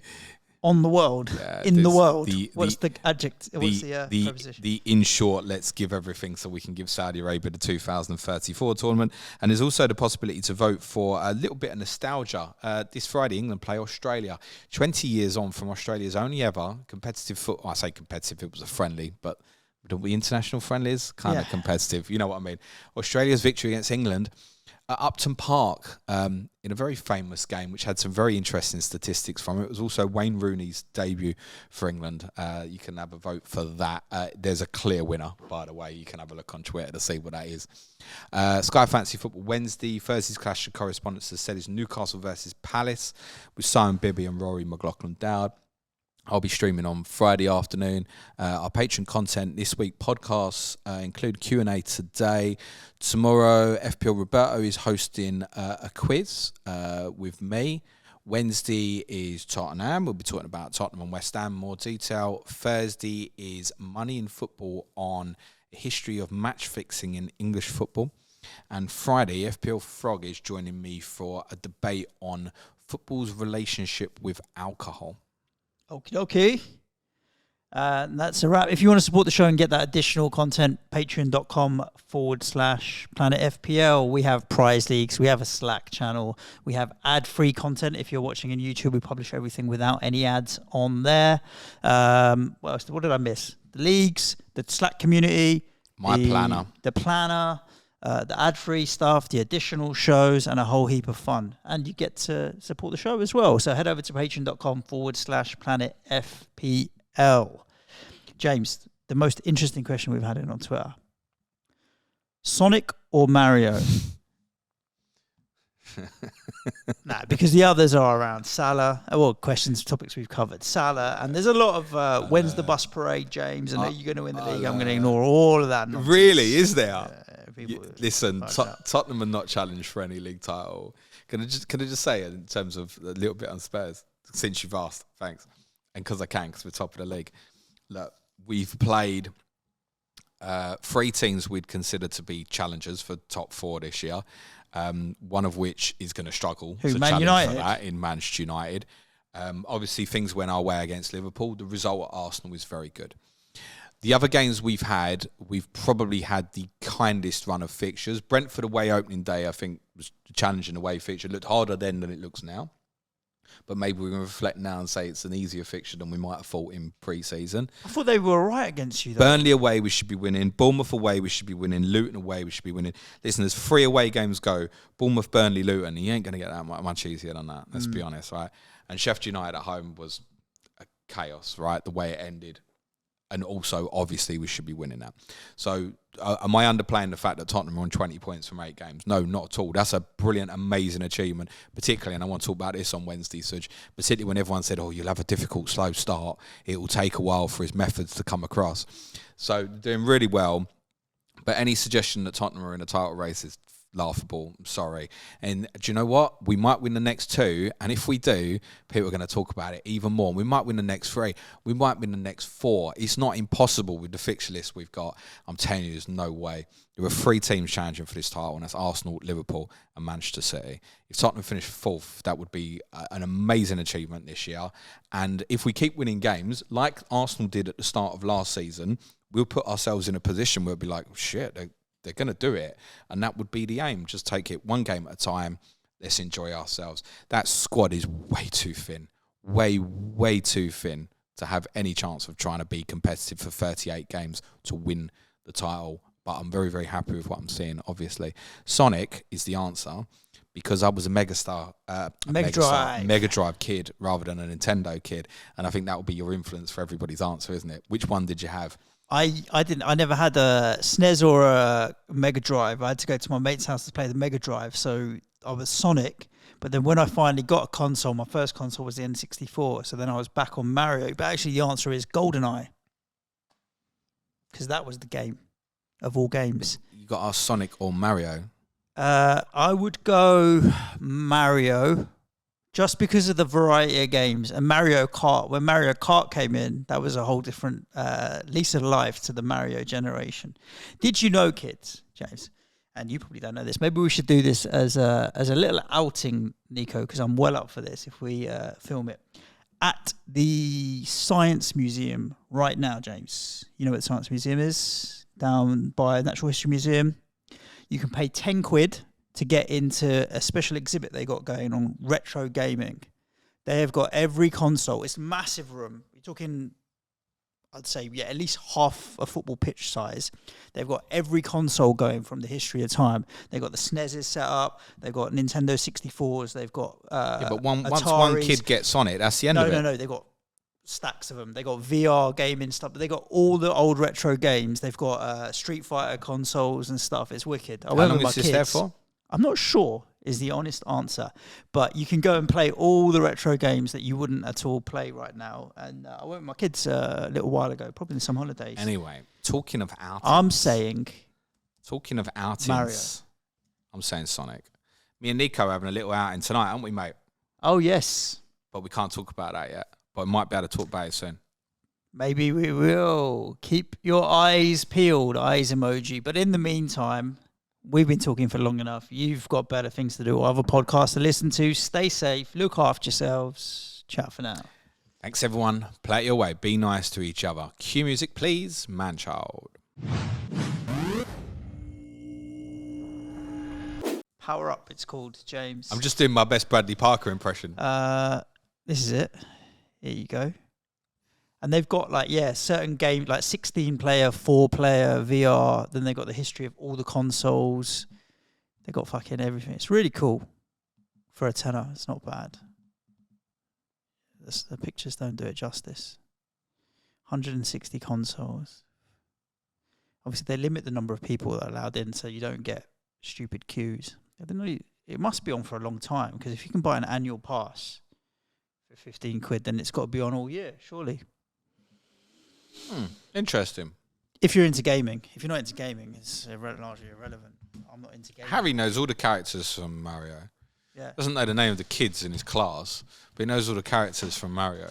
Speaker 1: on the world, in the world. What's the adjective? What's the preposition?
Speaker 2: The in short, let's give everything so we can give Saudi Arabia the 2034 tournament. And there's also the possibility to vote for a little bit of nostalgia. This Friday, England play Australia. 20 years on from Australia's only ever competitive football. I say competitive, it was a friendly, but don't we international friendlies? Kind of competitive. You know what I mean? Australia's victory against England at Upton Park in a very famous game, which had some very interesting statistics from it. It was also Wayne Rooney's debut for England. You can have a vote for that. There's a clear winner, by the way. You can have a look on Twitter to see what that is. Sky Fantasy Football Wednesday. Thursday's clash of correspondence has said is Newcastle versus Palace with Simon Bibby and Rory McLaughlin-Dowd. I'll be streaming on Friday afternoon. Our Patreon content this week, podcasts include Q&A today. Tomorrow, FPL Roberto is hosting a quiz with me. Wednesday is Tottenham. We'll be talking about Tottenham and West Ham in more detail. Thursday is Money in Football on a history of match fixing in English football. And Friday, FPL Frog is joining me for a debate on football's relationship with alcohol.
Speaker 1: Okay. That's a wrap. If you want to support the show and get that additional content, patreon.com/PlanetFPL. We have prize leagues. We have a Slack channel. We have ad-free content. If you're watching on YouTube, we publish everything without any ads on there. What else? What did I miss? The leagues, the Slack community. The planner. The ad-free stuff, the additional shows, and a whole heap of fun. And you get to support the show as well. So head over to patreon.com/PlanetFPL. James, the most interesting question we've had in on Twitter. Sonic or Mario? Nah, because the others are around Salah. Well, questions, topics we've covered. Salah, and there's a lot of when's the bus parade, James, and are you going to win the league? I'm going to ignore all of that nonsense.
Speaker 2: Really? Is there? Listen, Tottenham are not challenged for any league title. Can I just say in terms of a little bit on Spurs, since you've asked, thanks, and because we're top of the league. Look, we've played 3 teams we'd consider to be challengers for top 4 this year. One of which is going to struggle.
Speaker 1: Who, Man United?
Speaker 2: For that in Manchester United. Obviously, things went our way against Liverpool. The result at Arsenal was very good. The other games we've probably had the kindest run of fixtures. Brentford away opening day, I think, was a challenging away fixture. It looked harder then than it looks now. But maybe we can reflect now and say it's an easier fixture than we might have thought in pre-season.
Speaker 1: I thought they were all right against you, though.
Speaker 2: Burnley away, we should be winning. Bournemouth away, we should be winning. Luton away, we should be winning. Listen, there's 3 away games go. Bournemouth, Burnley, Luton. You ain't going to get that much easier than that, let's be honest, right? And Sheffield United at home was a chaos, right? The way it ended. And also, obviously, we should be winning that. So, am I underplaying the fact that Tottenham are on 20 points from 8 games? No, not at all. That's a brilliant, amazing achievement, particularly, and I want to talk about this on Wednesday, Suj, particularly when everyone said, you'll have a difficult, slow start. It will take a while for his methods to come across. So, doing really well. But any suggestion that Tottenham are in a title race is laughable. I'm sorry. And do you know what? We might win the next 2. And if we do, people are going to talk about it even more. We might win the next 3. We might win the next 4. It's not impossible with the fixture list we've got. I'm telling you, there's no way. There are 3 teams challenging for this title, and that's Arsenal, Liverpool, and Manchester City. If Tottenham finished 4th, that would be an amazing achievement this year. And if we keep winning games, like Arsenal did at the start of last season, we'll put ourselves in a position where it'll be like, shit, they're going to do it. And that would be the aim. Just take it one game at a time. Let's enjoy ourselves. That squad is way too thin. Way, way too thin to have any chance of trying to be competitive for 38 games to win the title. But I'm very, very happy with what I'm seeing, obviously. Sonic is the answer because I was a Mega Drive kid rather than a Nintendo kid. And I think that will be your influence for everybody's answer, isn't it? Which one did you have?
Speaker 1: I never had a SNES or a Mega Drive. I had to go to my mate's house to play the Mega Drive. So I was Sonic. But then when I finally got a console, my first console was the N64. So then I was back on Mario. But actually the answer is GoldenEye. Because that was the game of all games.
Speaker 2: You got our Sonic or Mario?
Speaker 1: I would go Mario. Just because of the variety of games. And Mario Kart, when Mario Kart came in, that was a whole different lease of life to the Mario generation. Did you know, kids, James, and you probably don't know this, maybe we should do this as a little outing, Nico, because I'm well up for this if we film it. At the Science Museum right now, James, you know what the Science Museum is? Down by Natural History Museum. You can pay 10 quid to get into a special exhibit they got going on retro gaming. They have got every console. It's a massive room. You're talking I'd say, at least half a football pitch size. They've got every console going from the history of time. They've got the SNESes set up. They've got Nintendo 64s. They've got
Speaker 2: but once one kid gets on it, that's the end of it.
Speaker 1: No. They've got stacks of them. They got VR gaming stuff. But they got all the old retro games. They've got Street Fighter consoles and stuff. It's wicked.
Speaker 2: How long is this there for?
Speaker 1: I'm not sure is the honest answer, but you can go and play all the retro games that you wouldn't at all play right now. And I went with my kids a little while ago, probably in some holidays.
Speaker 2: Anyway, talking of outings,
Speaker 1: Mario.
Speaker 2: I'm saying Sonic. Me and Nico are having a little outing tonight, aren't we, mate?
Speaker 1: Oh yes,
Speaker 2: but we can't talk about that yet. But we might be able to talk about it soon.
Speaker 1: Maybe we will. Keep your eyes peeled, eyes emoji. But in the meantime, we've been talking for long enough. You've got better things to do, or other podcasts to listen to. Stay safe. Look after yourselves. Chat for now.
Speaker 2: Thanks, everyone. Play it your way. Be nice to each other. Cue music, please. Man-child.
Speaker 1: Power Up, it's called, James.
Speaker 2: I'm just doing my best Bradley Parker impression.
Speaker 1: This is it. Here you go. And they've got certain games, like 16-player, 4-player VR. Then they've got the history of all the consoles. They've got fucking everything. It's really cool for a tenner. It's not bad. The pictures don't do it justice. 160 consoles. Obviously, they limit the number of people that are allowed in, so you don't get stupid queues. I don't know. It must be on for a long time, because if you can buy an annual pass for 15 quid, then it's got to be on all year, surely.
Speaker 2: Interesting.
Speaker 1: If you're into gaming. If you're not into gaming, it's largely irrelevant. I'm not into gaming.
Speaker 2: Harry knows all the characters from Mario.
Speaker 1: Yeah.
Speaker 2: Doesn't know the name of the kids in his class, but he knows all the characters from Mario.